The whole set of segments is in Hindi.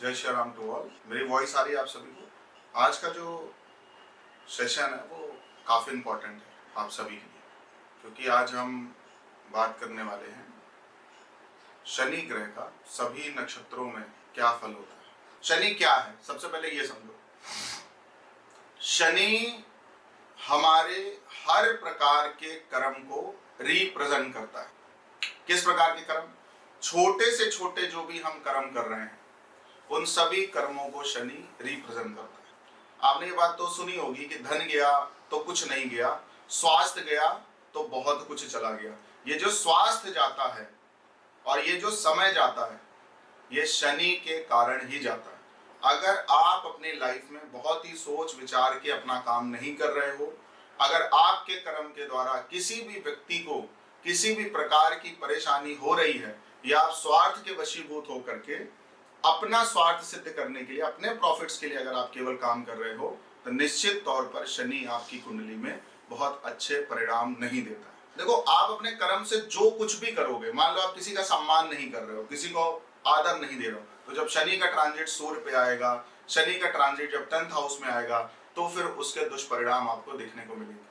जय श्री राम टू ऑल। मेरी वॉइस आ रही है आप सभी को। आज का जो सेशन है वो काफ़ी इम्पोर्टेंट है आप सभी के लिए, क्योंकि आज हम बात करने वाले हैं शनि ग्रह का सभी नक्षत्रों में क्या फल होता है। शनि क्या है, सबसे पहले ये समझो। शनि हमारे हर प्रकार के कर्म को रिप्रेजेंट करता है। किस प्रकार के कर्म? छोटे से छोटे जो भी हम कर्म कर रहे हैं उन सभी कर्मों को शनि रिप्रेजेंट करता है। आपने ये बात तो सुनी होगी कि धन गया तो कुछ नहीं गया, स्वास्थ्य गया तो बहुत कुछ चला गया। ये जो स्वास्थ्य जाता है और ये जो समय जाता है ये शनि के कारण ही जाता है। अगर आप अपनी लाइफ में बहुत ही सोच विचार के अपना काम नहीं कर रहे हो, अगर आपके कर्म के द्वारा किसी भी व्यक्ति को किसी भी प्रकार की परेशानी हो रही है या आप स्वार्थ के वशीभूत होकर के अपना स्वार्थ सिद्ध करने के लिए, अपने प्रॉफिट्स के लिए अगर आप केवल काम कर रहे हो तो निश्चित तौर पर शनि आपकी कुंडली में बहुत अच्छे परिणाम नहीं देता है। देखो, आप अपने कर्म से जो कुछ भी करोगे, मान लो आप किसी का सम्मान नहीं कर रहे हो, किसी को आदर नहीं दे रहे हो, तो जब शनि का ट्रांजिट सूर्य पे आएगा, शनि का ट्रांजिट जब 10th हाउस में आएगा तो फिर उसके दुष्परिणाम आपको देखने को मिलेंगे।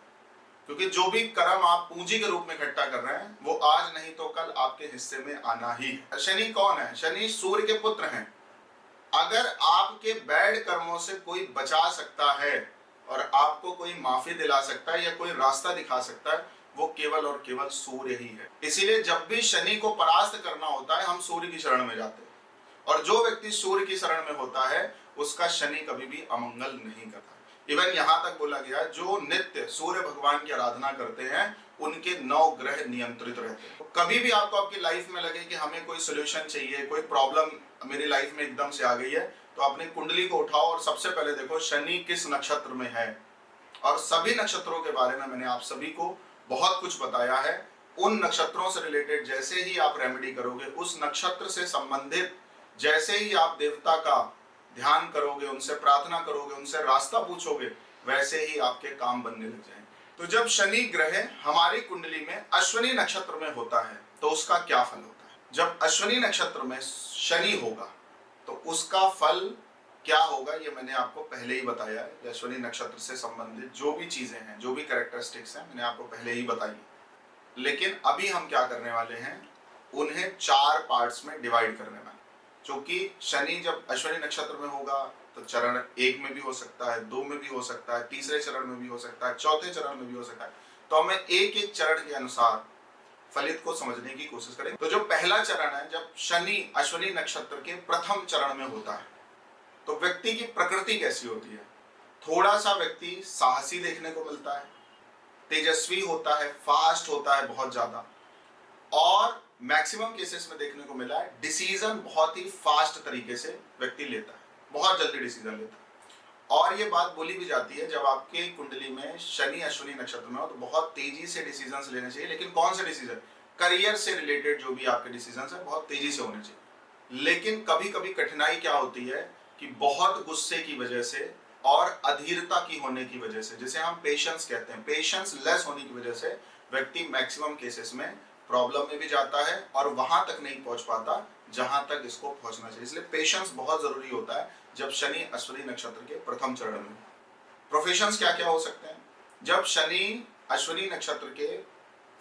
क्योंकि जो भी कर्म आप पूंजी के रूप में इकट्ठा कर रहे हैं वो आज नहीं तो कल आपके हिस्से में आना ही है। शनि कौन है? शनि सूर्य के पुत्र हैं। अगर आपके बैड कर्मों से कोई बचा सकता है और आपको कोई माफी दिला सकता है या कोई रास्ता दिखा सकता है, वो केवल और केवल सूर्य ही है। इसीलिए जब भी शनि को परास्त करना होता है हम सूर्य की शरण में जाते हैं, और जो व्यक्ति सूर्य की शरण में होता है उसका शनि कभी भी अमंगल नहीं करता। इवन यहां तक बोला गया, जो नित्य सूर्य भगवान की आराधना करते हैं उनके 9 ग्रह नियंत्रित रहते हैं। कभी भी आपको आपकी लाइफ में लगे कि हमें कोई सोल्यूशन चाहिए, कोई प्रॉब्लम मेरी लाइफ में एकदम से आ गई है, तो अपनी कुंडली को उठाओ और सबसे पहले देखो शनि किस नक्षत्र में है। और सभी नक्षत्रों के बारे में मैंने आप सभी को बहुत कुछ बताया है। उन नक्षत्रों से रिलेटेड जैसे ही आप रेमेडी करोगे, उस नक्षत्र से संबंधित जैसे ही आप देवता का ध्यान करोगे, उनसे प्रार्थना करोगे, उनसे रास्ता पूछोगे, वैसे ही आपके काम बनने लग जाएंगे। तो जब शनि ग्रह हमारी कुंडली में अश्विनी नक्षत्र में होता है तो उसका क्या फल होता है? जब अश्विनी नक्षत्र में शनि होगा तो उसका फल क्या होगा ये मैंने आपको पहले ही बताया है। अश्विनी नक्षत्र से संबंधित जो भी चीजें हैं, जो भी कैरेक्टरिस्टिक्स हैं, मैंने आपको पहले ही बताई। लेकिन अभी हम क्या करने वाले हैं, उन्हें 4 पार्ट्स में डिवाइड करने वाले। क्योंकि शनि जब अश्विनी नक्षत्र में होगा तो चरण 1 में भी हो सकता है, 2 में भी हो सकता है, तीसरे चरण में भी हो सकता है, चौथे चरण में भी हो सकता है। तो हमें एक एक चरण के अनुसार फलित को समझने की कोशिश करें। तो जो पहला चरण है, जब शनि अश्विनी नक्षत्र के प्रथम चरण में होता है तो व्यक्ति की प्रकृति कैसी होती है? थोड़ा सा व्यक्ति साहसी देखने को मिलता है, तेजस्वी होता है, फास्ट होता है बहुत ज्यादा, और मैक्सिमम केसेस में देखने को मिला है डिसीजन बहुत ही फास्ट तरीके से व्यक्ति लेता है, बहुत जल्दी डिसीजन लेता है। और ये बात बोली भी जाती है, जब आपके कुंडली में शनि अश्विनी नक्षत्र में हो तो बहुत तेजी से डिसीजंस लेने चाहिए। लेकिन कौन से डिसीजन? करियर से रिलेटेड जो भी आपके डिसीजंस है बहुत तेजी से होने चाहिए। लेकिन कभी कभी कठिनाई क्या होती है कि बहुत गुस्से की वजह से और अधीरता की होने की वजह से, जिसे हम पेशेंस कहते हैं, पेशेंस लेस होने की वजह से व्यक्ति मैक्सिमम केसेस में प्रॉब्लम में भी जाता है और वहां तक नहीं पहुंच पाता जहां तक इसको पहुंचना चाहिए। इसलिए पेशेंस बहुत जरूरी होता है जब शनि अश्विनी नक्षत्र के प्रथम चरण में। प्रोफेशंस क्या क्या हो सकते हैं? जब शनि अश्विनी नक्षत्र के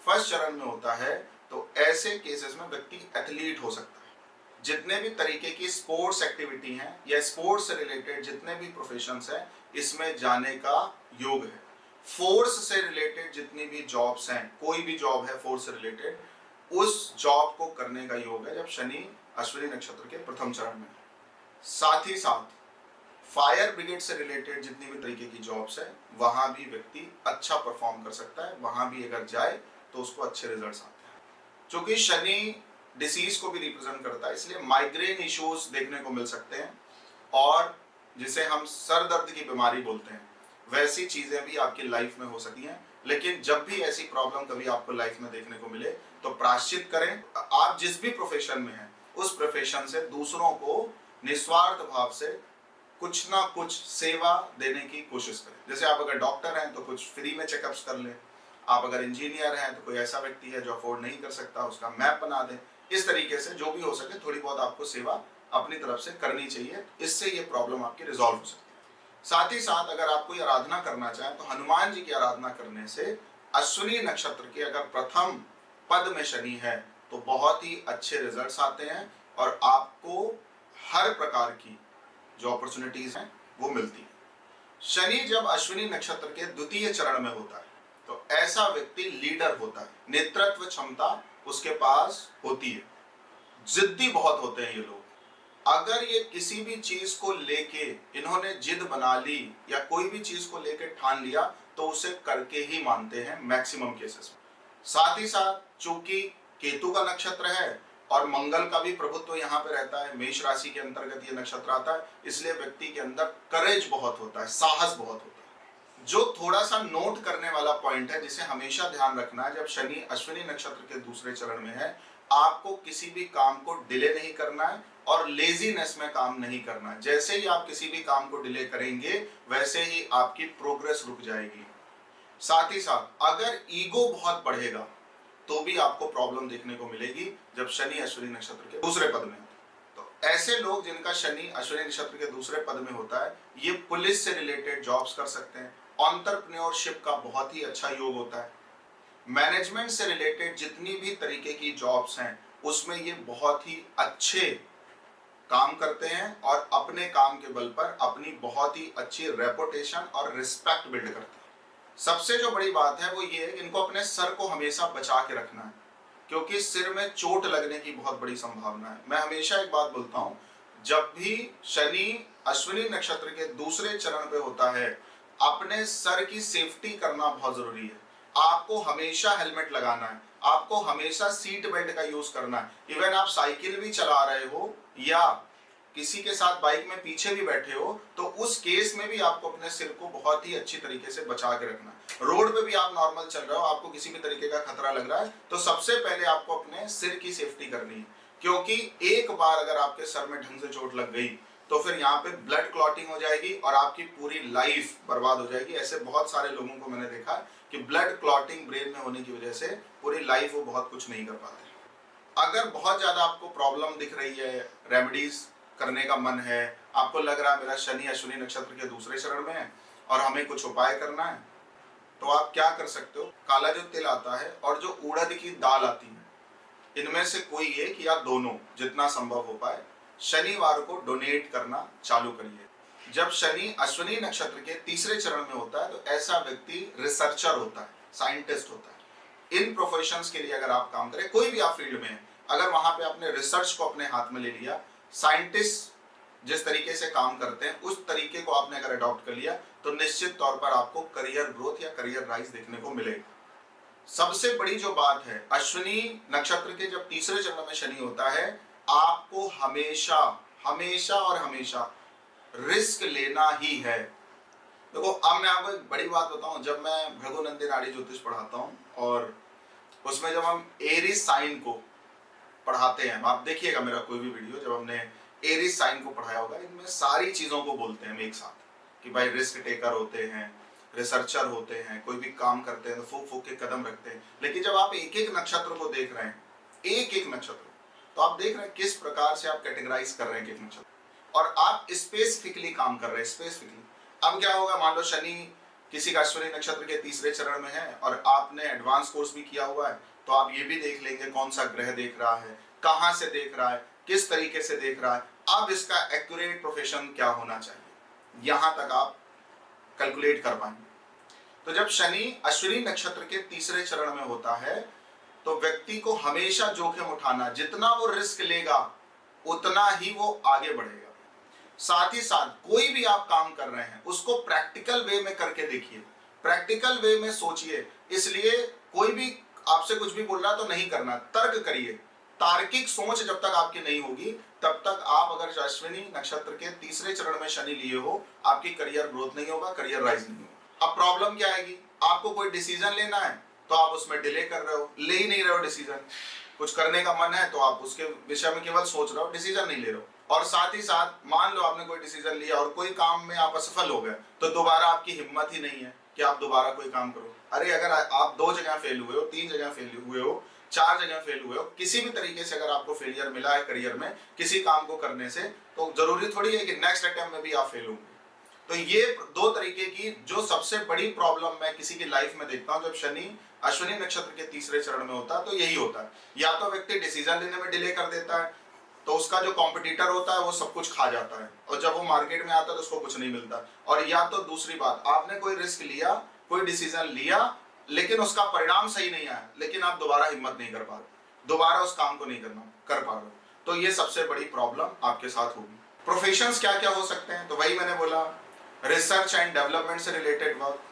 फर्स्ट चरण में होता है तो ऐसे केसेस में व्यक्ति एथलीट हो सकता है। जितने भी तरीके की स्पोर्ट्स एक्टिविटी हैं या स्पोर्ट्स से रिलेटेड जितने भी प्रोफेशंस हैं, इसमें जाने का योग है। फोर्स से रिलेटेड जितनी भी जॉब्स हैं, कोई भी जॉब है फोर्स से रिलेटेड, उस जॉब को करने का योग है जब शनि अश्विनी नक्षत्र के प्रथम चरण में। साथ ही साथ फायर ब्रिगेड से रिलेटेड जितनी भी तरीके की जॉब्स है वहां भी व्यक्ति अच्छा परफॉर्म कर सकता है, वहां भी अगर जाए तो उसको अच्छे रिजल्ट्स आते हैं। क्योंकि शनि डिसीज को भी रिप्रेजेंट करता है, इसलिए माइग्रेन इश्यूज देखने को मिल सकते हैं, और जिसे हम सर दर्द की बीमारी बोलते हैं वैसी चीजें भी आपकी लाइफ में हो सकती हैं। लेकिन जब भी ऐसी प्रॉब्लम कभी आपको लाइफ में देखने को मिले तो प्रायश्चित करें। आप जिस भी प्रोफेशन में हैं उस प्रोफेशन से दूसरों को निस्वार्थ भाव से कुछ ना कुछ सेवा देने की कोशिश करें। जैसे आप अगर डॉक्टर हैं तो कुछ फ्री में चेकअप्स कर लें, आप अगर इंजीनियर हैं तो कोई ऐसा व्यक्ति है जो अफोर्ड नहीं कर सकता उसका मैप बना दें। इस तरीके से जो भी हो सके थोड़ी बहुत आपको सेवा अपनी तरफ से करनी चाहिए, इससे ये प्रॉब्लम आपकी रिजॉल्व हो सकती है। साथ ही साथ अगर आप कोई आराधना करना चाहें तो हनुमान जी की आराधना करने से अश्विनी नक्षत्र के अगर प्रथम पद में शनि है तो बहुत ही अच्छे रिजल्ट्स आते हैं और आपको हर प्रकार की जो अपॉर्चुनिटीज हैं वो मिलती है। शनि जब अश्विनी नक्षत्र के द्वितीय चरण में होता है तो ऐसा व्यक्ति लीडर होता है, नेतृत्व क्षमता उसके पास होती है, जिद्दी बहुत होते हैं ये लोग। अगर ये किसी भी चीज को लेके इन्होंने जिद बना ली या कोई भी चीज को लेके ठान लिया तो उसे करके ही मानते हैं मैक्सिमम केसेस में। साथ ही साथ चूंकि केतु का नक्षत्र है और मंगल का भी प्रभुत्व यहाँ पे रहता है, मेष राशि के अंतर्गत ये नक्षत्र आता है, इसलिए व्यक्ति के अंदर करेज बहुत होता है, साहस बहुत होता है। जो थोड़ा सा नोट करने वाला पॉइंट है जिसे हमेशा ध्यान रखना है, जब शनि अश्विनी नक्षत्र के दूसरे चरण में है, आपको किसी भी काम को डिले नहीं करना है और लेजीनेस में काम नहीं करना है। जैसे ही आप किसी भी काम को डिले करेंगे वैसे ही आपकी प्रोग्रेस रुक जाएगी। साथ ही साथ अगर ईगो बहुत बढ़ेगा तो भी आपको प्रॉब्लम देखने को मिलेगी जब शनि अश्विनी नक्षत्र के दूसरे पद में है। तो ऐसे लोग जिनका शनि अश्विनी नक्षत्र के दूसरे पद में होता है, ये पुलिस से रिलेटेड जॉब्स कर सकते हैं, एंटरप्रेन्योरशिप का बहुत ही अच्छा योग होता है, मैनेजमेंट से रिलेटेड जितनी भी तरीके की जॉब्स हैं उसमें ये बहुत ही अच्छे काम करते हैं और अपने काम के बल पर अपनी बहुत ही अच्छी रेपुटेशन और रिस्पेक्ट बिल्ड करते हैं। सबसे जो बड़ी बात है वो ये है कि इनको अपने सर को हमेशा बचा के रखना है, क्योंकि सिर में चोट लगने की बहुत बड़ी संभावना है। मैं हमेशा एक बात बोलता हूँ, जब भी शनि अश्विनी नक्षत्र के दूसरे चरण पे होता है, अपने सर की सेफ्टी करना बहुत जरूरी है। आपको हमेशा हेलमेट लगाना है, आपको हमेशा सीट बेल्ट का यूज करना है। इवन आप साइकिल भी चला रहे हो या किसी के साथ बाइक में पीछे भी बैठे हो तो उस केस में भी आपको अपने सिर को बहुत ही अच्छी तरीके से बचा के रखना है। रोड पे भी आप नॉर्मल चल रहे हो, आपको किसी भी तरीके का खतरा लग रहा है तो सबसे पहले आपको अपने सिर की सेफ्टी करनी है, क्योंकि एक बार अगर आपके सर में ढंग से चोट लग गई तो फिर यहाँ पे ब्लड क्लॉटिंग हो जाएगी और आपकी पूरी लाइफ बर्बाद हो जाएगी। ऐसे बहुत सारे लोगों को मैंने देखा कि ब्लड क्लॉटिंग ब्रेन में होने की वजह से पूरी लाइफ वो बहुत कुछ नहीं कर पाते। अगर बहुत ज्यादा आपको प्रॉब्लम दिख रही है, रेमेडीज करने का मन है, आपको लग रहा है मेरा शनि अश्विनी नक्षत्र के दूसरे चरण में है और हमें कुछ उपाय करना है, तो आप क्या कर सकते हो, काला जो तिल आता है और जो उड़द की दाल आती है, इनमें से कोई एक या दोनों जितना संभव हो पाए शनिवार को डोनेट करना चालू करिए। जब शनि अश्विनी नक्षत्र के तीसरे चरण में होता है तो ऐसा व्यक्ति रिसर्चर होता है, साइंटिस्ट होता है। इन प्रोफेशंस के लिए अगर आप काम करें, कोई भी आप फील्ड में, अगर वहां पे आपने रिसर्च को अपने हाथ में ले लिया, साइंटिस्ट जिस तरीके से काम करते हैं उस तरीके को आपने अगर अडॉप्ट कर लिया तो निश्चित तौर पर आपको करियर ग्रोथ या करियर राइज देखने को मिलेगा। सबसे बड़ी जो बात है, अश्विनी नक्षत्र के जब तीसरे चरण में शनि होता है, आपको हमेशा हमेशा और हमेशा रिस्क लेना ही है। देखो अब मैं आपको एक बड़ी बात बताऊं, जब मैं भृगुनंदी नाड़ी ज्योतिष पढ़ाता हूं और उसमें जब हम एरीज साइन को पढ़ाते हैं, आप देखिएगा मेरा कोई भी वीडियो, जब हमने एरीज साइन को पढ़ाया होगा, इनमें सारी चीजों को बोलते हैं हम एक साथ कि भाई रिस्क टेकर होते हैं, रिसर्चर होते हैं, कोई भी काम करते हैं तो फूक फूक के कदम रखते हैं। लेकिन जब आप एक एक नक्षत्र को देख रहे हैं, एक एक नक्षत्र, तो आप देख रहे हैं किस प्रकार से आप कैटेगराइज कर रहे हैं एक नक्षत्र और आप स्पेसिफिकली काम कर रहे हैं, स्पेसिफिकली। अब क्या होगा, मान लो शनि किसी का अश्विनी नक्षत्र के तीसरे चरण में है और आपने एडवांस कोर्स भी किया हुआ है, तो आप ये भी देख लेंगे कौन सा ग्रह देख रहा है, कहां से देख रहा है, किस तरीके से देख रहा है, अब इसका एक्यूरेट प्रोफेशन क्या होना चाहिए, यहां तक आप कैलकुलेट कर पाएंगे। तो जब शनि अश्विनी नक्षत्र के तीसरे चरण में होता है तो व्यक्ति को हमेशा जोखिम उठाना, जितना वो रिस्क लेगा उतना ही वो आगे बढ़ेगा। साथ ही साथ कोई भी आप काम कर रहे हैं उसको प्रैक्टिकल वे में करके देखिए, प्रैक्टिकल वे में सोचिए। इसलिए कोई भी आपसे कुछ भी बोल रहा तो नहीं करना, तर्क करिए। तार्किक सोच जब तक आपकी नहीं होगी तब तक आप अगर अश्विनी नक्षत्र के तीसरे चरण में शनि लिए हो, आपकी करियर ग्रोथ नहीं होगा, करियर राइज नहीं होगा। अब प्रॉब्लम क्या आएगी, आपको कोई डिसीजन लेना है तो आप उसमें डिले कर रहे हो, ले ही नहीं रहे हो डिसीजन। कुछ करने का मन है तो आप उसके विषय में केवल सोच रहे हो, डिसीजन नहीं ले रहे हो। और साथ ही साथ मान लो आपने कोई डिसीजन लिया और कोई काम में आप असफल हो गए तो दोबारा आपकी हिम्मत ही नहीं है कि आप दोबारा कोई काम करो। अरे अगर आप 2 जगह फेल हुए हो, 3 जगह फेल हुए हो, 4 जगह फेल हुए हो, किसी भी तरीके से अगर आपको फेलियर मिला है करियर में किसी काम को करने से, तो जरूरी थोड़ी है कि नेक्स्ट अटेम्प्ट में भी आप फेल होंगे। तो ये 2 तरीके की जो सबसे बड़ी प्रॉब्लम मैं किसी की लाइफ में देखता हूं जब शनि अश्विनी नक्षत्र के तीसरे चरण में होता है, तो यही होता है। या तो व्यक्ति डिसीजन लेने में डिले कर देता है, तो उसका जो कॉम्पिटिटर होता है वो सब कुछ खा जाता है, और जब वो मार्केट में आता है तो उसको कुछ नहीं मिलता। और या तो दूसरी बात, आपने कोई रिस्क लिया, कोई डिसीजन लिया, लेकिन उसका परिणाम सही नहीं आया, लेकिन आप दोबारा हिम्मत नहीं कर पा रहे, दोबारा उस काम को नहीं कर पा रहे, तो ये सबसे बड़ी प्रॉब्लम आपके साथ होगी। प्रोफेशंस क्या क्या हो सकते हैं, तो वही मैंने बोला, रिसर्च एंड डेवलपमेंट से रिलेटेड वर्क,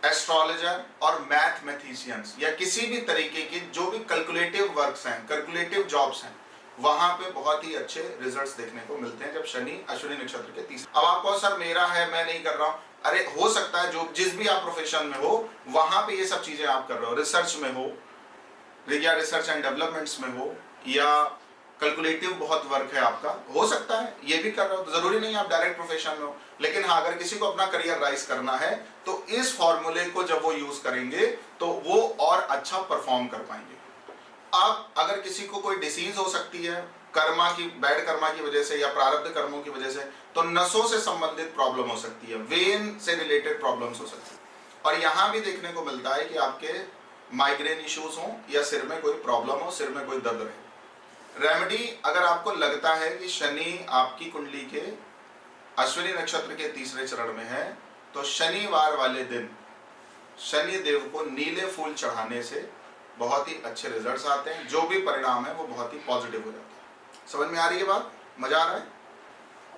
एस्ट्रोलॉजर और मैथमेटिशियंस, या किसी भी तरीके की जो भी कैलकुलेटिव वर्क्स हैं, कैलकुलेटिव जॉब्स हैं, वहां पे बहुत ही अच्छे रिजल्ट्स देखने को मिलते हैं जब शनि अश्विनी नक्षत्र के तीसरे। अब आपको सर मेरा है, मैं नहीं कर रहा हूं, अरे हो सकता है जो जिस भी आप प्रोफेशन में हो वहां पे ये सब चीजें आप कर रहे हो, रिसर्च में हो या रिसर्च एंड डेवलपमेंट्स में हो, या कैलकुलेटिव बहुत वर्क है आपका, हो सकता है ये भी कर रहे हो, तो जरूरी नहीं आप डायरेक्ट प्रोफेशन में हो। लेकिन हाँ, अगर किसी को अपना करियर राइज करना है तो इस फॉर्मूले को जब वो यूज करेंगे तो वो और अच्छा परफॉर्म कर पाएंगे। अब अगर किसी को कोई डिसीज हो सकती है कर्मा की, बैड कर्मा की वजह से या प्रारब्ध कर्मों की वजह से, तो नसों से संबंधित प्रॉब्लम हो सकती है, वेन से रिलेटेड प्रॉब्लम्स हो सकती है। और यहां भी देखने को मिलता है कि आपके माइग्रेन इश्यूज हो या सिर में कोई प्रॉब्लम हो, सिर में कोई दर्द रहे। रेमेडी, अगर आपको लगता है कि शनि आपकी कुंडली के अश्विनी नक्षत्र के तीसरे चरण में है, तो शनिवार वाले दिन शनि देव को नीले फूल चढ़ाने से बहुत ही अच्छे रिजल्ट्स आते हैं, जो भी परिणाम है वो बहुत ही पॉजिटिव हो जाता है। समझ में आ रही है बात, मजा आ रहा है?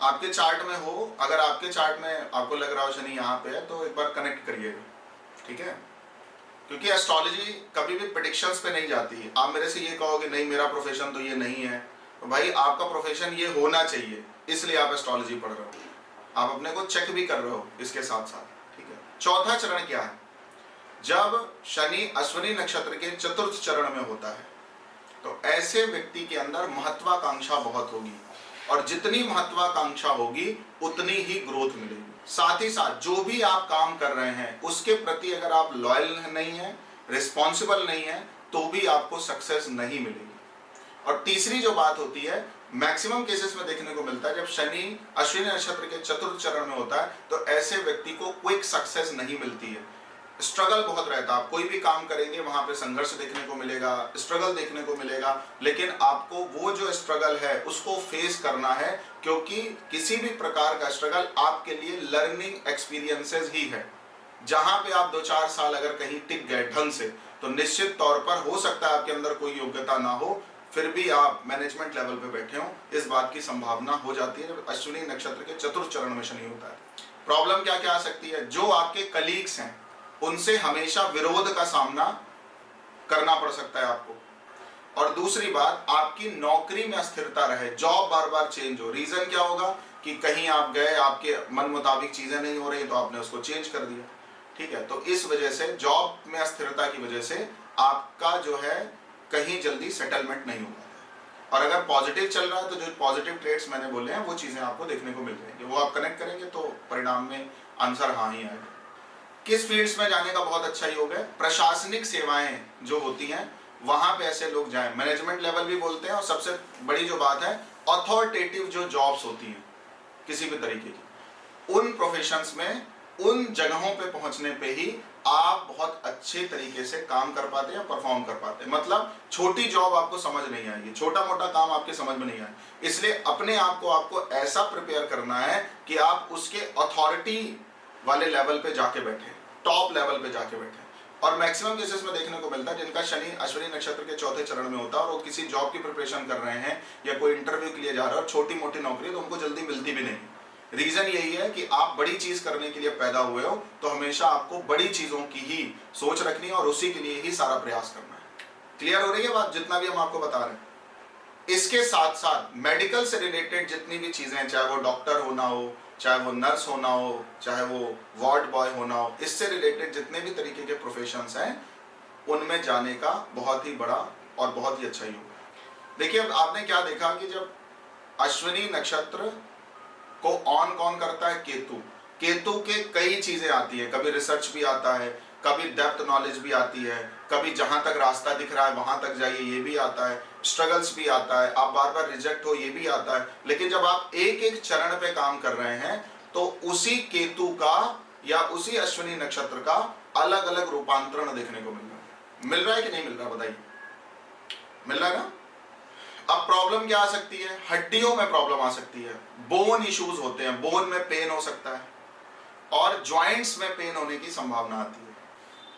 आपके चार्ट में हो, अगर आपके चार्ट में आपको लग रहा हो शनि यहाँ पे है, तो एक बार कनेक्ट करिएगा, ठीक है? क्योंकि एस्ट्रोलॉजी कभी भी प्रेडिक्शंस पे नहीं जाती। आप मेरे से ये कहोगे नहीं मेरा प्रोफेशन तो ये नहीं है, तो भाई आपका प्रोफेशन ये होना चाहिए, इसलिए आप एस्ट्रोलॉजी पढ़ रहे हो, आप अपने को चेक भी कर रहे हो इसके साथ साथ, ठीक है? चौथा चरण क्या है? जब शनि अश्विनी नक्षत्र के चतुर्थ चरण में होता है, तो ऐसे व्यक्ति के अंदर महत्वाकांक्षा बहुत होगी, और जितनी महत्वाकांक्षा होगी उतनी ही ग्रोथ मिलेगी। साथ ही साथ जो भी आप काम कर रहे हैं उसके प्रति अगर आप लॉयल नहीं है, रिस्पॉन्सिबल नहीं है, तो भी आपको सक्सेस नहीं मिलेगी। और तीसरी जो बात होती है, मैक्सिमम केसेस में देखने को मिलता है जब शनि अश्विनी नक्षत्र के चतुर्थ चरण में होता है, तो ऐसे व्यक्ति को क्विक सक्सेस नहीं मिलती है, स्ट्रगल बहुत रहता है। आप कोई भी काम करेंगे वहां पे संघर्ष देखने को मिलेगा, स्ट्रगल देखने को मिलेगा, लेकिन आपको वो जो स्ट्रगल है उसको फेस करना है, क्योंकि किसी भी प्रकार का स्ट्रगल आपके लिए लर्निंग एक्सपीरियंसेस ही है। जहां पे आप 2-4 साल अगर कहीं टिक गए ढंग से, तो निश्चित तौर पर हो सकता है आपके अंदर कोई योग्यता ना हो, फिर भी आप मैनेजमेंट लेवल पे बैठे हो, इस बात की संभावना हो जाती है जब अश्विनी नक्षत्र के चतुर्थ चरण में शनि होता है। प्रॉब्लम क्या क्या आ सकती है? जो आपके कलीग्स हैं उनसे हमेशा विरोध का सामना करना पड़ सकता है आपको। और दूसरी बात, आपकी नौकरी में अस्थिरता रहे, जॉब बार बार चेंज हो। रीजन क्या होगा कि कहीं आप गए, आपके मन मुताबिक चीजें नहीं हो रही, तो आपने उसको चेंज कर दिया, ठीक है? तो इस वजह से जॉब में अस्थिरता की वजह से आपका जो है कहीं जल्दी सेटलमेंट नहीं हो पाता। और अगर पॉजिटिव चल रहा है तो जो पॉजिटिव ट्रेड्स मैंने बोले हैं वो चीजें आपको देखने को मिल जाएंगी, वो आप कनेक्ट करेंगे तो परिणाम में आंसर हाँ ही आएगा। किस फील्ड्स में जाने का बहुत अच्छा योग है? प्रशासनिक सेवाएं जो होती हैं वहां पे ऐसे लोग जाएं, मैनेजमेंट लेवल भी बोलते हैं, और सबसे बड़ी जो बात है अथॉरिटेटिव जो जॉब्स होती हैं किसी भी तरीके की, उन प्रोफेशंस में, उन जगहों पे पहुंचने पे ही आप बहुत अच्छे तरीके से काम कर पाते हैं, परफॉर्म कर पाते हैं। मतलब छोटी जॉब आपको समझ नहीं आएगी, छोटा मोटा काम आपके समझ में नहीं आए, इसलिए अपने आप को आपको ऐसा प्रिपेयर करना है कि आप उसके अथॉरिटी वाले लेवल पे जाके बैठे, टॉप लेवल पे जाके बैठे। और मैक्सिमम केसेस में देखने को मिलता है जिनका शनि अश्विनी नक्षत्र के चौथे चरण में होता है और वो किसी जॉब की प्रिपरेशन कर रहे हैं या कोई इंटरव्यू के लिए जा रहे हैं और छोटी मोटी नौकरी है तो उनको जल्दी मिलती भी नहीं। रीजन यही है कि आप बड़ी चीज करने के लिए पैदा हुए हो, तो हमेशा आपको बड़ी चीजों की ही सोच रखनी है और उसी के लिए ही सारा प्रयास करना है। क्लियर हो रही है बात, जितना भी हम आपको बता रहे हैं? इसके साथ साथ मेडिकल से रिलेटेड जितनी भी चीजें, चाहे वो डॉक्टर होना हो, चाहे वो नर्स होना हो, चाहे वो वार्ड बॉय होना हो, इससे रिलेटेड जितने भी तरीके के प्रोफेशंस हैं उनमें जाने का बहुत ही बड़ा और बहुत ही अच्छा योग है। देखिए, अब आपने क्या देखा कि जब अश्विनी नक्षत्र को ऑन कौन करता है? केतु। केतु के कई चीजें आती है, कभी रिसर्च भी आता है, कभी डेप्थ नॉलेज भी आती है, कभी जहां तक रास्ता दिख रहा है वहां तक जाइए ये भी आता है, स्ट्रगल्स भी आता है, आप बार बार रिजेक्ट हो ये भी आता है। लेकिन जब आप एक एक चरण पे काम कर रहे हैं तो उसी केतु का या उसी अश्विनी नक्षत्र का अलग अलग रूपांतरण देखने को मिल रहा है कि नहीं मिल रहा, बताइए। मिल रहा है ना। अब प्रॉब्लम क्या आ सकती है, हड्डियों में प्रॉब्लम आ सकती है, बोन इश्यूज होते हैं, बोन में पेन हो सकता है और जॉइंट्स में पेन होने की संभावना आती है।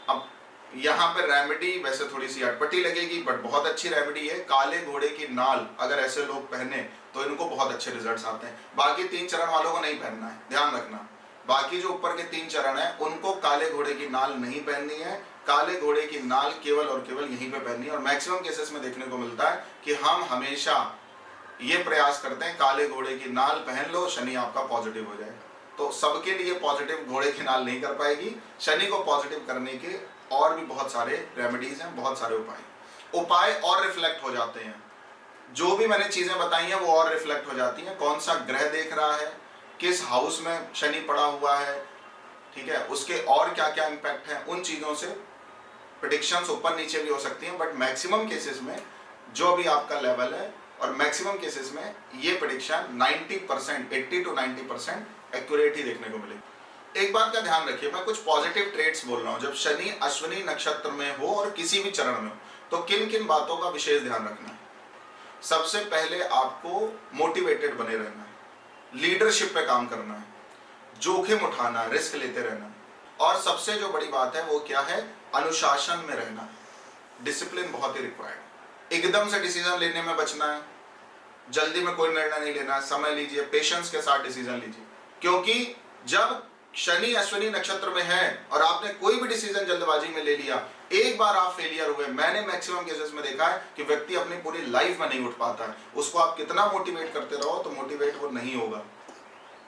अब यहाँ पे रेमेडी वैसे थोड़ी सी अटपटी लगेगी बट बहुत अच्छी रेमेडी है। काले घोड़े की नाल अगर ऐसे लोग पहने तो इनको बहुत अच्छे रिजल्ट्स आते हैं। बाकी 3 चरण वालों को नहीं पहनना है, ध्यान रखना। बाकी जो ऊपर के 3 चरण है उनको काले घोड़े की नाल नहीं पहननी है। काले घोड़े की नाल केवल और केवल यहीं पे पहननी है। और मैक्सिमम केसेस में देखने को मिलता है कि हम हमेशा ये प्रयास करते हैं काले घोड़े की नाल पहन लो, शनि आपका पॉजिटिव हो जाएगा। तो सबके लिए पॉजिटिव घोड़े की नाल नहीं कर पाएगी। शनि को पॉजिटिव करने के और भी बहुत सारे रेमेडीज हैं, बहुत सारे उपाय और रिफ्लेक्ट हो जाते हैं। जो भी मैंने चीजें बताई हैं वो और रिफ्लेक्ट हो जाती हैं। कौन सा ग्रह देख रहा है, किस हाउस में शनि पड़ा हुआ है, ठीक है, उसके और क्या क्या इंपैक्ट है, उन चीजों से प्रेडिक्शंस ऊपर नीचे भी हो सकती हैं। बट मैक्सिमम केसेस में जो भी आपका लेवल है और मैक्सिमम केसेस में ये प्रेडिक्शन 90%, 80 to 90% एक्यूरेट ही देखने को मिलेगी। एक बात का ध्यान रखिए, मैं कुछ पॉजिटिव ट्रेट्स बोल रहा हूँ। जब शनि अश्विनी नक्षत्र में हो और किसी भी चरण में हो तो किन किन बातों का विशेष ध्यान रखना है। सबसे पहले आपको मोटिवेटेड बने रहना है, लीडरशिप पे काम करना है, जोखिम उठाना, रिस्क लेते रहना। और सबसे जो बड़ी बात है वो क्या है, अनुशासन में रहना है। डिसिप्लिन बहुत ही रिक्वायर्ड। एकदम से डिसीजन लेने में बचना है, जल्दी में कोई निर्णय नहीं लेना, समय लीजिए, पेशेंस के साथ डिसीजन लीजिए। क्योंकि जब शनि अश्विनी नक्षत्र में है और आपने कोई भी डिसीजन जल्दबाजी में ले लिया, एक बार आप फेलियर हुए। मैंने मैक्सिमम केसेस में देखा है कि व्यक्ति अपनी पूरी लाइफ में नहीं उठ पाता है। उसको आप कितना मोटिवेट करते रहो तो मोटिवेट वो नहीं होगा।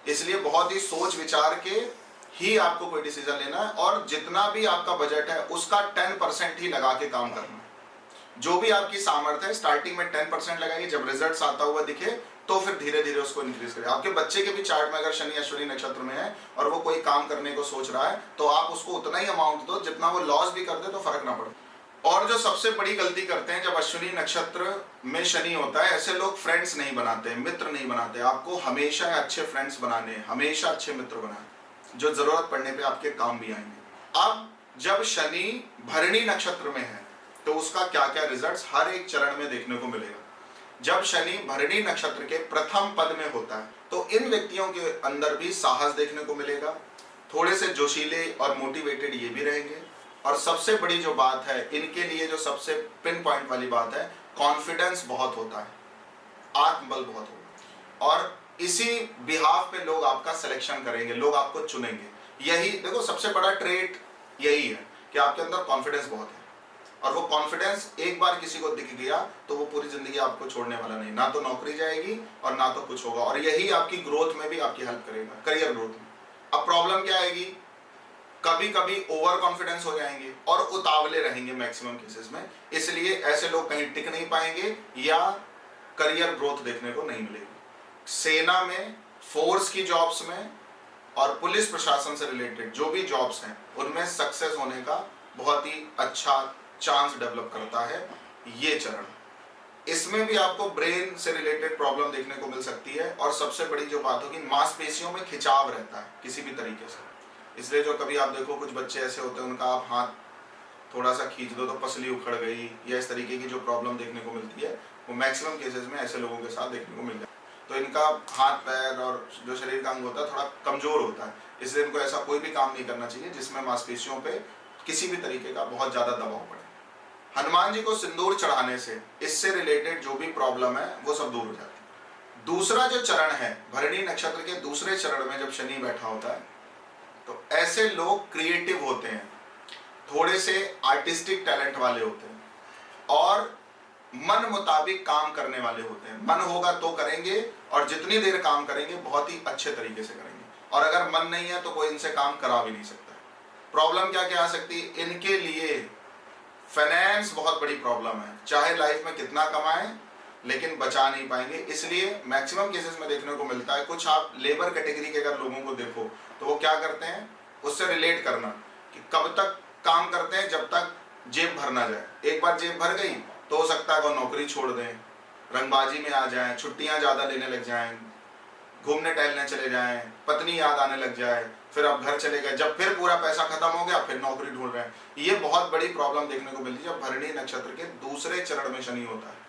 इसलिए बहुत ही सोच विचार के ही आपको कोई डिसीजन लेना है। और जितना भी आपका बजट है उसका 10% ही लगा के काम करना है। जो भी आपकी सामर्थ्य है स्टार्टिंग में 10% लगाइए, जब रिजल्ट्स आता हुआ दिखे तो फिर धीरे धीरे उसको इंक्रीज करें। आपके बच्चे के भी चार्ट में अगर शनि अश्विनी नक्षत्र में है और वो कोई काम करने को सोच रहा है तो आप उसको उतना ही अमाउंट दो जितना वो लॉस भी कर दे तो फर्क ना पड़े। और जो सबसे बड़ी गलती करते हैं जब अश्विनी नक्षत्र में शनि होता है, ऐसे लोग फ्रेंड्स नहीं बनाते, मित्र नहीं बनाते। आपको हमेशा अच्छे फ्रेंड्स बनाने, हमेशा अच्छे मित्र बनाने जो जरूरत पड़ने पे आपके काम भी आएंगे। अब जब शनि भरणी नक्षत्र में है तो उसका क्या क्या रिजल्ट्स हर एक चरण में देखने को मिलेगा। जब शनि भरणी नक्षत्र के प्रथम पद में होता है तो इन व्यक्तियों के अंदर भी साहस देखने को मिलेगा, थोड़े से जोशीले और मोटिवेटेड ये भी रहेंगे। और सबसे बड़ी जो बात है इनके लिए, जो सबसे पिन पॉइंट वाली बात है, कॉन्फिडेंस बहुत होता है, आत्मबल बहुत होगा। और इसी बिहाफ पे लोग आपका सिलेक्शन करेंगे, लोग आपको चुनेंगे। यही देखो सबसे बड़ा ट्रेट यही है कि आपके अंदर कॉन्फिडेंस बहुत है। और वो कॉन्फिडेंस एक बार किसी को दिख गया तो वो पूरी जिंदगी आपको छोड़ने वाला नहीं, ना तो नौकरी जाएगी और ना तो कुछ होगा। और यही आपकी ग्रोथ में भी आपकी हेल्प करेगा, करियर ग्रोथ में। अब प्रॉब्लम क्या आएगी, कभी कभी ओवर कॉन्फिडेंस हो जाएंगे और उतावले रहेंगे मैक्सिमम केसेस में। इसलिए ऐसे लोग कहीं टिक नहीं पाएंगे या करियर ग्रोथ देखने को नहीं मिलेगी। सेना में, फोर्स की जॉब्स में और पुलिस प्रशासन से रिलेटेड जो भी जॉब्स हैं उनमें सक्सेस होने का बहुत ही अच्छा चांस डेवलप करता है ये चरण। इसमें भी आपको ब्रेन से रिलेटेड प्रॉब्लम देखने को मिल सकती है। और सबसे बड़ी जो बात होगी, मांसपेशियों में खिंचाव रहता है किसी भी तरीके से। इसलिए जो कभी आप देखो कुछ बच्चे ऐसे होते हैं, उनका आप हाथ थोड़ा सा खींच दो तो पसली उखड़ गई, या इस तरीके की जो प्रॉब्लम देखने को मिलती है वो मैक्सिमम केसेस में ऐसे लोगों के साथ देखने को मिल जाए। तो इनका हाथ पैर और जो शरीर का अंग होता है थोड़ा कमजोर होता है। इसलिए इनको ऐसा कोई भी काम नहीं करना चाहिए जिसमें मांसपेशियों पे किसी भी तरीके का बहुत ज्यादा दबाव पड़े। हनुमान जी को सिंदूर चढ़ाने से इससे रिलेटेड जो भी प्रॉब्लम है वो सब दूर हो जाती है। दूसरा जो चरण है, भरणी नक्षत्र के दूसरे चरण में जब शनि बैठा होता है तो ऐसे लोग क्रिएटिव होते हैं, थोड़े से आर्टिस्टिक टैलेंट वाले होते हैं और मन मुताबिक काम करने वाले होते हैं। मन होगा तो करेंगे और जितनी देर काम करेंगे बहुत ही अच्छे तरीके से करेंगे। और अगर मन नहीं है तो कोई इनसे काम करा भी नहीं सकता। प्रॉब्लम क्या क्या आ सकती है इनके लिए, फाइनेंस बहुत बड़ी प्रॉब्लम है। चाहे लाइफ में कितना कमाएं लेकिन बचा नहीं पाएंगे। इसलिए मैक्सिमम केसेस में देखने को मिलता है, कुछ आप लेबर कैटेगरी के अगर लोगों को देखो तो वो क्या करते हैं, उससे रिलेट करना कि कब तक काम करते हैं जब तक जेब भर ना जाए। एक बार जेब भर गई तो हो सकता है वो नौकरी छोड़ दें, रंगबाजी में आ जाएं, छुट्टियां ज़्यादा लेने लग जाएं, घूमने टहलने चले जाएं, पत्नी याद आने लग जाए, फिर आप घर चले गए, जब फिर पूरा पैसा खत्म हो गया फिर नौकरी ढूंढ रहे हैं। ये बहुत बड़ी प्रॉब्लम देखने को मिलती है जब भरणी नक्षत्र के दूसरे चरण में शनि होता है।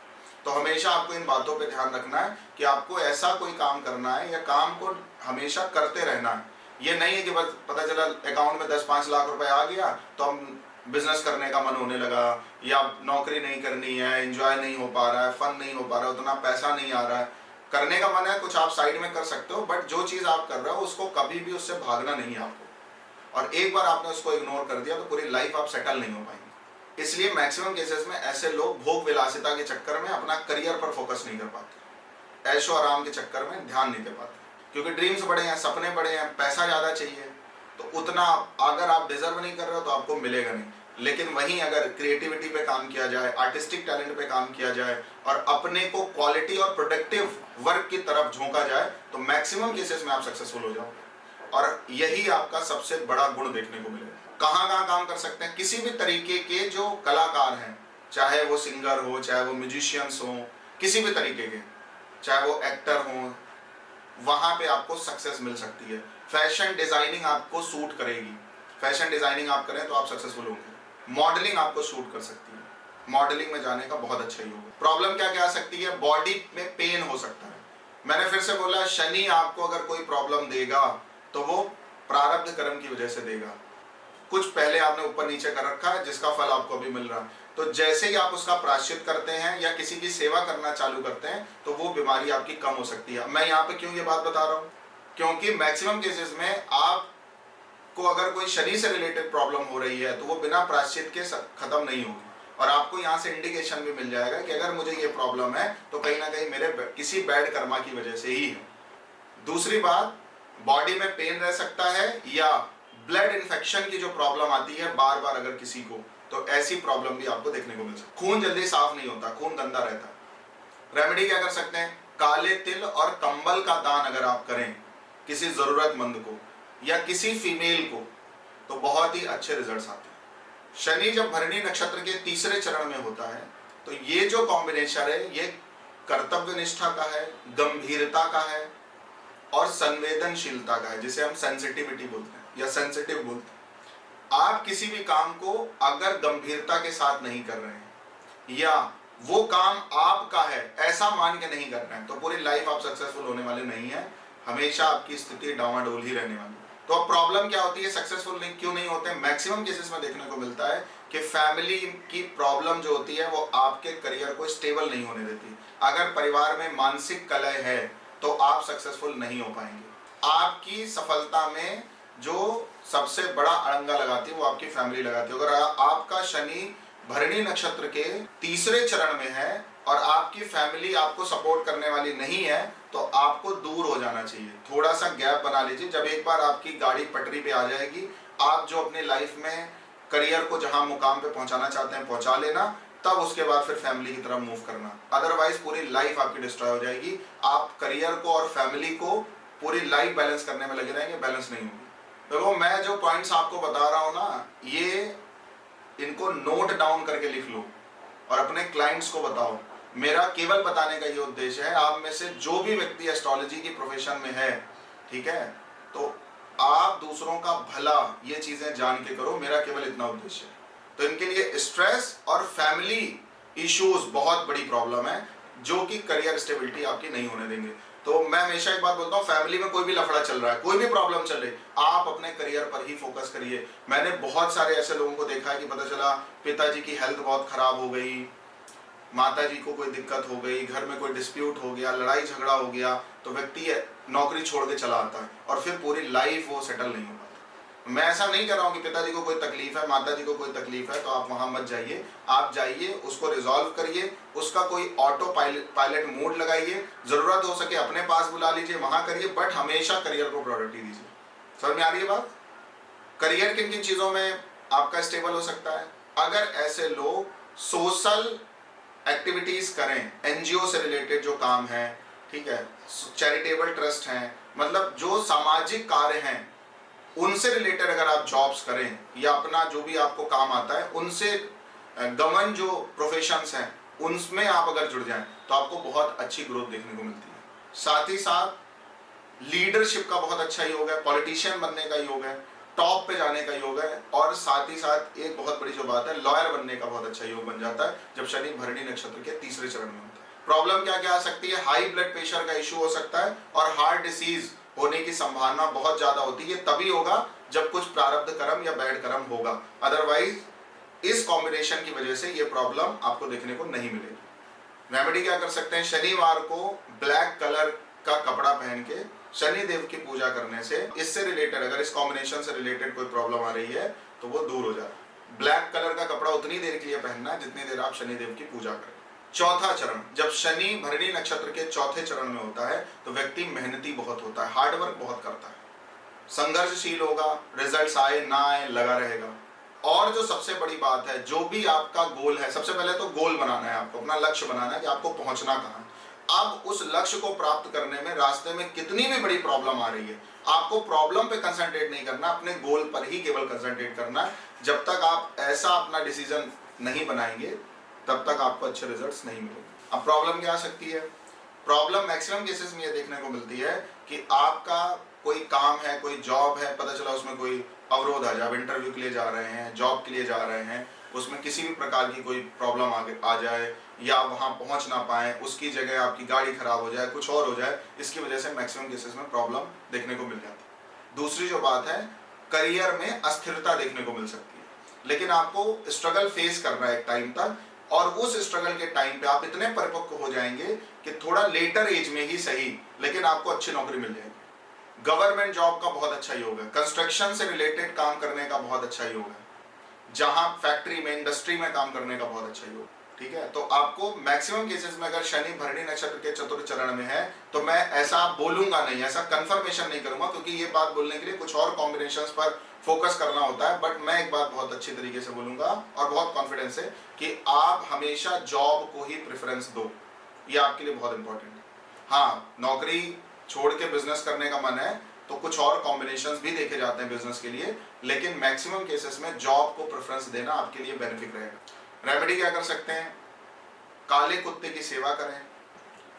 तो हमेशा आपको इन बातों पे ध्यान रखना है कि आपको ऐसा कोई काम करना है या काम को हमेशा करते रहना है। ये नहीं है कि बस पता चला अकाउंट में 10-5 लाख रुपए आ गया तो हम बिजनेस करने का मन होने लगा, या नौकरी नहीं करनी है, एंजॉय नहीं हो पा रहा है, फन नहीं हो पा रहा है, उतना पैसा नहीं आ रहा है, करने का मन है, कुछ आप साइड में कर सकते हो, बट जो चीज आप कर रहे हो उसको कभी भी उससे भागना नहीं है आपको। और एक बार आपने उसको इग्नोर कर दिया तो पूरी लाइफ आप सेटल नहीं हो पाएंगे। इसलिए मैक्सिमम केसेस में ऐसे लोग भोग विलासिता के चक्कर में अपना करियर पर फोकस नहीं कर पाते, ऐशो आराम के चक्कर में ध्यान नहीं दे पाते, क्योंकि ड्रीम्स बड़े हैं, सपने बड़े हैं, पैसा ज्यादा चाहिए, तो उतना अगर आप डिजर्व नहीं कर रहे हो तो आपको मिलेगा नहीं। लेकिन वहीं अगर क्रिएटिविटी पे काम किया जाए, आर्टिस्टिक टैलेंट पे काम किया जाए और अपने को क्वालिटी और प्रोडक्टिव वर्क की तरफ झोंका जाए तो मैक्सिमम केसेस में आप सक्सेसफुल हो जाओगे। और यही आपका सबसे बड़ा गुण देखने को मिलेगा। कहाँ कहाँ काम कर सकते हैं? किसी भी तरीके के जो कलाकार हैं, चाहे वो सिंगर हो, चाहे वो म्यूजिशियंस हो, किसी भी तरीके के, चाहे वो एक्टर हो, वहां पे आपको सक्सेस मिल सकती है। फैशन डिजाइनिंग आपको सूट करेगी, फैशन डिजाइनिंग आप करें तो आप सक्सेसफुल होंगे। मॉडलिंग आपको सूट कर सकती है, मॉडलिंग में जाने का बहुत अच्छा ही होगा। प्रॉब्लम क्या क्या आ सकती है? बॉडी में पेन हो सकता है। मैंने फिर से बोला, शनि आपको अगर कोई प्रॉब्लम देगा तो वो प्रारब्ध कर्म की वजह से देगा। कुछ पहले आपने ऊपर नीचे कर रखा है जिसका फल आपको अभी मिल रहा है, तो जैसे ही आप उसका प्रायश्चित करते हैं या किसी की सेवा करना चालू करते हैं तो वो बीमारी आपकी कम हो सकती है। मैं यहाँ पे क्यों ये बात बता रहा हूँ? क्योंकि मैक्सिमम केसेस में आपको अगर कोई शनि से रिलेटेड प्रॉब्लम हो रही है तो वो बिना प्रायश्चित के खत्म नहीं होगी, और आपको यहाँ से इंडिकेशन भी मिल जाएगा कि अगर मुझे ये प्रॉब्लम है तो कहीं ना कहीं मेरे किसी बैड कर्मा की वजह से ही है। दूसरी बात, बॉडी में पेन रह सकता है या ब्लड इन्फेक्शन की जो प्रॉब्लम आती है बार बार अगर किसी को, तो ऐसी प्रॉब्लम भी आपको देखने को मिल सकती है। खून जल्दी साफ नहीं होता, खून गंदा रहता है। रेमेडी क्या कर सकते हैं? काले तिल और कंबल का दान अगर आप करें किसी जरूरतमंद को या किसी फीमेल को तो बहुत ही अच्छे रिजल्ट्स आते हैं। शनि जब भरणी नक्षत्र के तीसरे चरण में होता है तो ये जो कॉम्बिनेशन है ये कर्तव्य निष्ठा का है, गंभीरता का है और संवेदनशीलता का है, जिसे हम सेंसिटिविटी बोलते हैं या सेंसिटिव बोलते हैं। आप किसी भी काम को अगर गंभीरता के साथ नहीं कर रहे हैं या वो काम आपका है ऐसा मान के नहीं कर रहे हैं तो पूरी लाइफ आप सक्सेसफुल होने वाले नहीं है, हमेशा आपकी स्थिति डावाडोल ही रहने वाली। तो अब प्रॉब्लम क्या होती है? सक्सेसफुल क्यों नहीं होते? मैक्सिमम केसेस में देखने को मिलता है कि फैमिली की प्रॉब्लम जो होती है वो आपके करियर को स्टेबल नहीं होने देती। अगर परिवार में मानसिक कलह है तो आप सक्सेसफुल नहीं हो पाएंगे। आपकी सफलता में जो सबसे बड़ा अड़ंगा लगाती है वो आपकी फैमिली लगाती है। अगर आपका शनि भरणी नक्षत्र के तीसरे चरण में है और आपकी फैमिली आपको सपोर्ट करने वाली नहीं है तो आपको दूर हो जाना चाहिए, थोड़ा सा गैप बना लीजिए। जब एक बार आपकी गाड़ी पटरी पे आ जाएगी, आप जो अपनी लाइफ में करियर को जहां मुकाम पे पहुंचाना चाहते हैं पहुंचा लेना, तब उसके बाद फिर फैमिली की तरफ मूव करना। अदरवाइज पूरी लाइफ आपकी डिस्ट्रॉय हो जाएगी। आप करियर को और फैमिली को पूरी लाइफ बैलेंस करने में लगे रहेंगे, बैलेंस नहीं होगी। देखो, मैं जो पॉइंट्स आपको बता रहा हूँ ना, ये इनको नोट डाउन करके लिख लो और अपने क्लाइंट्स को बताओ। मेरा केवल बताने का ये उद्देश्य है, आप में से जो भी व्यक्ति एस्ट्रोलॉजी की प्रोफेशन में है, ठीक है, तो आप दूसरों का भला ये चीजें जान के करो, मेरा केवल इतना उद्देश्य है। तो इनके लिए स्ट्रेस और फैमिली इश्यूज बहुत बड़ी प्रॉब्लम है जो कि करियर स्टेबिलिटी आपकी नहीं होने देंगे। तो मैं हमेशा एक बात बोलता हूँ, फैमिली में कोई भी लफड़ा चल रहा है, कोई भी प्रॉब्लम चल रही, आप अपने करियर पर ही फोकस करिए। मैंने बहुत सारे ऐसे लोगों को देखा है कि पता चला पिताजी की हेल्थ बहुत खराब हो गई, माताजी को कोई दिक्कत हो गई, घर में कोई डिस्प्यूट हो गया, लड़ाई झगड़ा हो गया, तो व्यक्ति नौकरी छोड़ के चला आता है और फिर पूरी लाइफ वो सेटल नहीं हो पाता। मैं ऐसा नहीं कर रहा हूँ कि पिताजी को कोई तकलीफ है, माताजी को कोई तकलीफ है तो आप वहां मत जाइए। आप जाइए, उसको रिजॉल्व करिए, उसका कोई ऑटो पायलट मोड लगाइए, जरूरत हो सके अपने पास बुला लीजिए, वहां करिए, बट हमेशा करियर को प्रायोरिटी दीजिए। समझ में आ रही है बात? करियर किन किन चीजों में आपका स्टेबल हो सकता है? अगर ऐसे लोग सोशल एक्टिविटीज करें, एनजीओ से रिलेटेड जो काम है, ठीक है, चैरिटेबल ट्रस्ट हैं, मतलब जो सामाजिक कार्य हैं उनसे रिलेटेड अगर आप जॉब्स करें या अपना जो भी आपको काम आता है उनसे गवर्नमेंट जो प्रोफेशंस हैं उनमें आप अगर जुड़ जाएं तो आपको बहुत अच्छी ग्रोथ देखने को मिलती है। साथ ही साथ लीडरशिप का बहुत अच्छा योग है, पॉलिटिशियन बनने का योग है, टॉप पे जाने का योग है, और साथ ही साथ एक बहुत बड़ी जो बात है लॉयर बनने का बहुत अच्छा योग बन जाता है जब शनि भरणी नक्षत्र के तीसरे चरण में होता है। प्रॉब्लम क्या क्या आ सकती है? हाई ब्लड प्रेशर का इश्यू हो सकता है और हार्ट डिसीज होने की संभावना बहुत ज्यादा होती है। तभी होगा जब कुछ प्रारब्ध कर्म या बैड कर्म होगा, अदरवाइज इस कॉम्बिनेशन की वजह से ये प्रॉब्लम आपको देखने को नहीं मिलेगी। रेमेडी क्या कर सकते हैं? शनिवार को ब्लैक कलर का कपड़ा पहन के शनि देव की पूजा करने से इससे रिलेटेड, अगर इस कॉम्बिनेशन से रिलेटेड कोई प्रॉब्लम आ रही है तो वो दूर हो जाता है। ब्लैक कलर का कपड़ा उतनी देर के लिए पहनना है जितनी देर आप शनि देव की पूजा करें। चौथा चरण, जब शनि भरणी नक्षत्र के चौथे चरण में होता है तो व्यक्ति मेहनती बहुत होता है, हार्डवर्क बहुत करता है, संघर्षशील होगा, रिजल्ट्स आए ना आए लगा रहेगा। और जो सबसे बड़ी बात है, जो भी आपका गोल है, सबसे पहले तो गोल बनाना है, आपको अपना लक्ष्य बनाना है कि आपको पहुंचना कहाँ है। अब उस लक्ष्य को प्राप्त करने में रास्ते में कितनी भी बड़ी प्रॉब्लम आ रही है, आपको प्रॉब्लम पे कंसंट्रेट नहीं करना, अपने गोल पर ही केवल कंसंट्रेट करना है। जब तक आप ऐसा अपना डिसीजन नहीं बनाएंगे तब तक आपको अच्छे रिजल्ट्स नहीं मिलेंगे। अब प्रॉब्लम क्या आ सकती है? प्रॉब्लम मैक्सिमम केसेस में ये देखने को मिलती है कि आपका कोई काम है, कोई जॉब है, पता चला उसमें कोई अवरोध आ जाए, इंटरव्यू के लिए जा रहे हैं, जॉब के लिए जा रहे हैं, उसमें किसी भी प्रकार की कोई प्रॉब्लम आ जाए या वहां पहुंच ना पाए, उसकी जगह आपकी गाड़ी खराब हो जाए, कुछ और हो जाए, इसकी वजह से मैक्सिमम केसेस में प्रॉब्लम देखने को मिल जाती है। दूसरी जो बात है, करियर में अस्थिरता देखने को मिल सकती है, लेकिन आपको स्ट्रगल फेस करना है एक टाइम तक, और उस स्ट्रगल के टाइम पे आप इतने परिपक्व हो जाएंगे कि थोड़ा लेटर एज में ही सही लेकिन आपको अच्छी नौकरी मिल जाएगी। गवर्नमेंट जॉब का बहुत अच्छा योग है, कंस्ट्रक्शन से रिलेटेड काम करने का बहुत अच्छा योग है, जहां फैक्ट्री में, इंडस्ट्री में काम करने का बहुत अच्छा योग, ठीक है। तो आपको मैक्सिमम केसेस में अगर शनि भरणी नक्षत्र के चतुर्थ चरण में है तो मैं ऐसा बोलूंगा नहीं, ऐसा कंफर्मेशन नहीं करूंगा, क्योंकि ये बात बोलने के लिए कुछ और कॉम्बिनेशंस पर फोकस करना होता है। बट मैं एक बात बहुत अच्छी तरीके से बोलूंगा और बहुत कॉन्फिडेंस है कि आप हमेशा जॉब को ही प्रेफरेंस दो, ये आपके लिए बहुत इंपॉर्टेंट है। हाँ, नौकरी छोड़ के बिजनेस करने का मन है तो कुछ और कॉम्बिनेशंस भी देखे जाते हैं बिजनेस के लिए, लेकिन मैक्सिमम केसेस में जॉब को प्रेफरेंस देना आपके लिए बेनिफिट रहेगा। रेमेडी क्या कर सकते हैं? काले कुत्ते की सेवा करें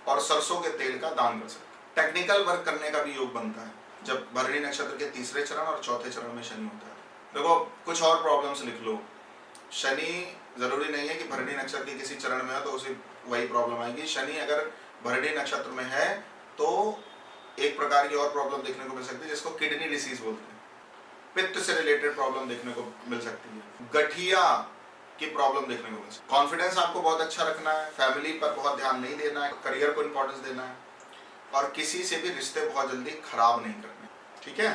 और सरसों के तेल का दान कर सकते हैं। टेक्निकल वर्क करने का भी योग बनता है जब भरणी नक्षत्र के तीसरे चरण और चौथे चरण में शनि होता है। देखो, कुछ और प्रॉब्लम्स लिख लो, शनि जरूरी नहीं है कि भरणी नक्षत्र के किसी चरण में है तो उसे वही प्रॉब्लम आएगी। शनि अगर भरणी नक्षत्र में है तो एक प्रकार की और प्रॉब्लम देखने को मिल सकती है जिसको किडनी डिसीज बोलते हैं, पित्त से रिलेटेड प्रॉब्लम देखने को मिल सकती है, गठिया की प्रॉब्लम देखने को मिल सकती है। कॉन्फिडेंस आपको बहुत अच्छा रखना है, फैमिली पर बहुत ध्यान नहीं देना है, करियर को इंपॉर्टेंस देना है, और किसी से भी रिश्ते बहुत जल्दी खराब नहीं करने, ठीक है।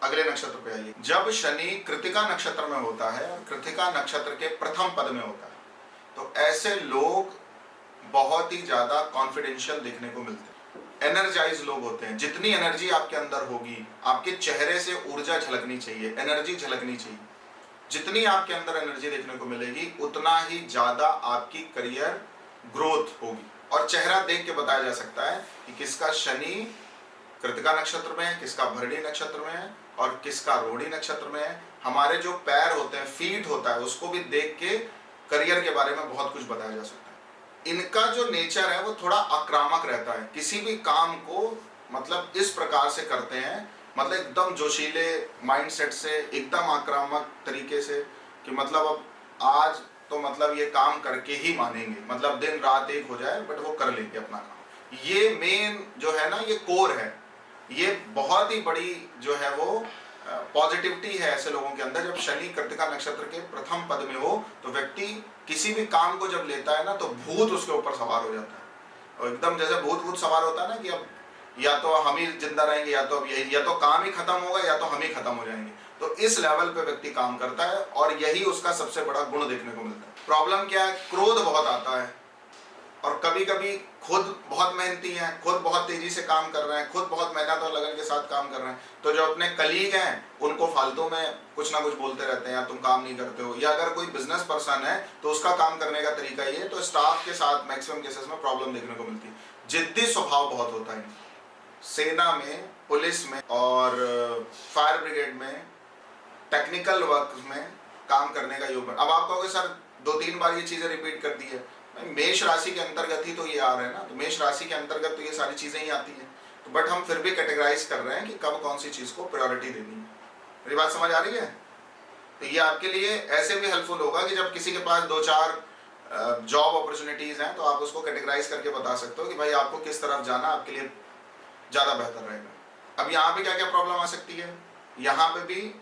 अगले नक्षत्र पे आइए। जब शनि कृतिका नक्षत्र में होता है और कृतिका नक्षत्र के प्रथम पद में होता है तो ऐसे लोग बहुत ही ज्यादा कॉन्फिडेंशियल देखने को मिलते हैं, एनर्जाइज लोग होते हैं। जितनी एनर्जी आपके अंदर होगी, आपके चेहरे से ऊर्जा झलकनी चाहिए, एनर्जी झलकनी चाहिए। जितनी आपके अंदर एनर्जी देखने को मिलेगी उतना ही ज्यादा आपकी करियर ग्रोथ होगी। और चेहरा देख के बताया जा सकता है कि किसका शनि कृतिका नक्षत्र में है, किसका भरणी नक्षत्र में है और किसका रोहिणी नक्षत्र में है। हमारे जो पैर होते हैं, फीट होता है, उसको भी देख के करियर के बारे में बहुत कुछ बताया जा सकता है। इनका जो नेचर है वो थोड़ा आक्रामक रहता है, किसी भी काम को मतलब इस प्रकार से करते हैं, मतलब एकदम जोशीले माइंडसेट से, एकदम आक्रामक तरीके से कि मतलब अब आज तो मतलब ये काम करके ही मानेंगे, मतलब दिन रात एक हो जाए बट वो कर लेंगे अपना काम। ये मेन जो है ना, ये कोर है, ये बहुत ही बड़ी जो है वो पॉजिटिविटी है ऐसे लोगों के अंदर। जब शनि कृतिका नक्षत्र के प्रथम पद में हो तो व्यक्ति किसी भी काम को जब लेता है ना तो भूत उसके ऊपर सवार हो जाता है, और एकदम जैसे भूत सवार होता है ना कि अब या तो हम ही जिंदा रहेंगे, या तो अब यही, या तो काम ही खत्म होगा या तो हम ही खत्म हो जाएंगे। तो इस लेवल पे व्यक्ति काम करता है और यही उसका सबसे बड़ा गुण देखने को मिलता है। प्रॉब्लम क्या है? क्रोध बहुत आता है, और कभी कभी खुद बहुत मेहनती हैं, खुद बहुत तेजी से काम कर रहे हैं, खुद बहुत मेहनत और लगन के साथ काम कर रहे हैं, तो जो अपने कलीग हैं उनको फालतू में कुछ ना कुछ बोलते रहते हैं, या तुम काम नहीं करते हो। या अगर कोई बिजनेस पर्सन है तो उसका काम करने का तरीका ये, तो स्टाफ के साथ मैक्सिमम केसेस में प्रॉब्लम देखने को मिलती है। जिद्दी स्वभाव बहुत होता है। सेना में पुलिस में और फायर ब्रिगेड में, टेक्निकल वर्क में काम करने का योग। अब आप कहोगे सर 2-3 बार ये चीजें रिपीट कर दी है, मेष राशि के अंतर्गत ही तो ये आ रहे हैं ना, तो मेष राशि के अंतर्गत तो ये सारी चीजें ही आती हैं, तो बट हम फिर भी कैटेगराइज कर रहे हैं कि कब कौन सी चीज को प्रायोरिटी देनी है। मेरी बात समझ आ रही है? तो ये आपके लिए ऐसे भी हेल्पफुल होगा कि जब किसी के पास 2-4 जॉब अपॉर्चुनिटीज हैं तो आप उसको कैटेगराइज करके बता सकते हो कि भाई आपको किस तरफ जाना आपके लिए ज्यादा बेहतर रहेगा। अब यहाँ पे क्या क्या प्रॉब्लम आ सकती है? यहाँ पे भी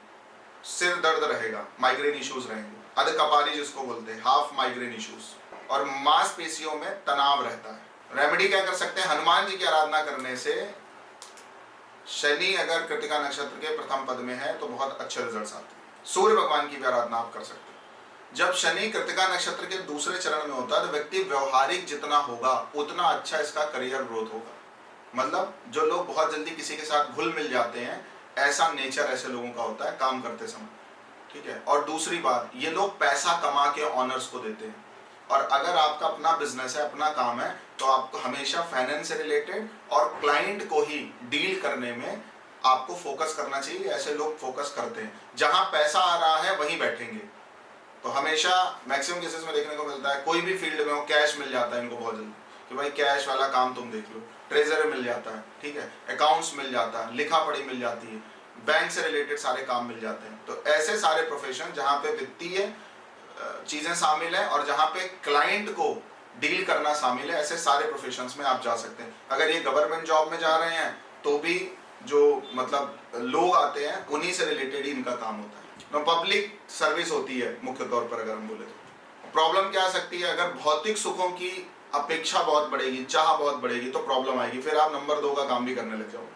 सिर दर्द रहेगा, माइग्रेन इश्यूज रहेंगे, अध कपाली जिसको बोलते हैं, हाफ माइग्रेन इश्यूज, और मांसपेशियों में तनाव रहता है। रेमेडी क्या कर सकते हैं? हनुमान जी की आराधना करने से, शनि अगर कृतिका नक्षत्र के प्रथम पद में है तो बहुत अच्छे रिजल्ट्स आते हैं। सूर्य भगवान की भी आराधना आप कर सकते हैं। जब शनि कृतिका नक्षत्र के दूसरे चरण में होता है तो व्यक्ति व्यवहारिक जितना होगा उतना अच्छा इसका करियर ग्रोथ होगा। मतलब जो लोग बहुत जल्दी किसी के साथ घुल मिल जाते हैं, ऐसा नेचर ऐसे लोगों का होता है काम करते समय, ठीक है। और दूसरी बात, ये लोग पैसा कमा के ऑनर्स को देते हैं, और अगर आपका अपना बिजनेस है, अपना काम है, तो आपको हमेशा फाइनेंस से रिलेटेड और क्लाइंट को ही डील करने में आपको फोकस करना चाहिए। ऐसे लोग फोकस करते हैं, जहां पैसा आ रहा है वहीं बैठेंगे। तो हमेशा मैक्सिमम केसेस में देखने को मिलता है, कोई भी फील्ड में हो, कैश मिल जाता है इनको बहुत जल्दी कि भाई कैश वाला काम तुम देख लो, ट्रेजर मिल जाता है, ठीक है, अकाउंट्स मिल जाता है, लिखा पढ़ी मिल जाती है, बैंक से रिलेटेड सारे काम मिल जाते हैं। तो ऐसे सारे प्रोफेशन जहाँ पे वित्तीय चीजें शामिल है और जहाँ पे क्लाइंट को डील करना शामिल है, ऐसे सारे प्रोफेशंस में आप जा सकते हैं। अगर ये गवर्नमेंट जॉब में जा रहे हैं तो भी जो मतलब लोग आते हैं उन्हीं से रिलेटेड ही इनका काम होता है। पब्लिक सर्विस होती है मुख्य तौर पर अगर हम बोले तो। प्रॉब्लम क्या आ सकती है? अगर भौतिक सुखों की अपेक्षा बहुत बढ़ेगी, चाह बहुत बढ़ेगी, तो प्रॉब्लम आएगी। फिर आप नंबर 2 का काम भी करने लग जाओगे,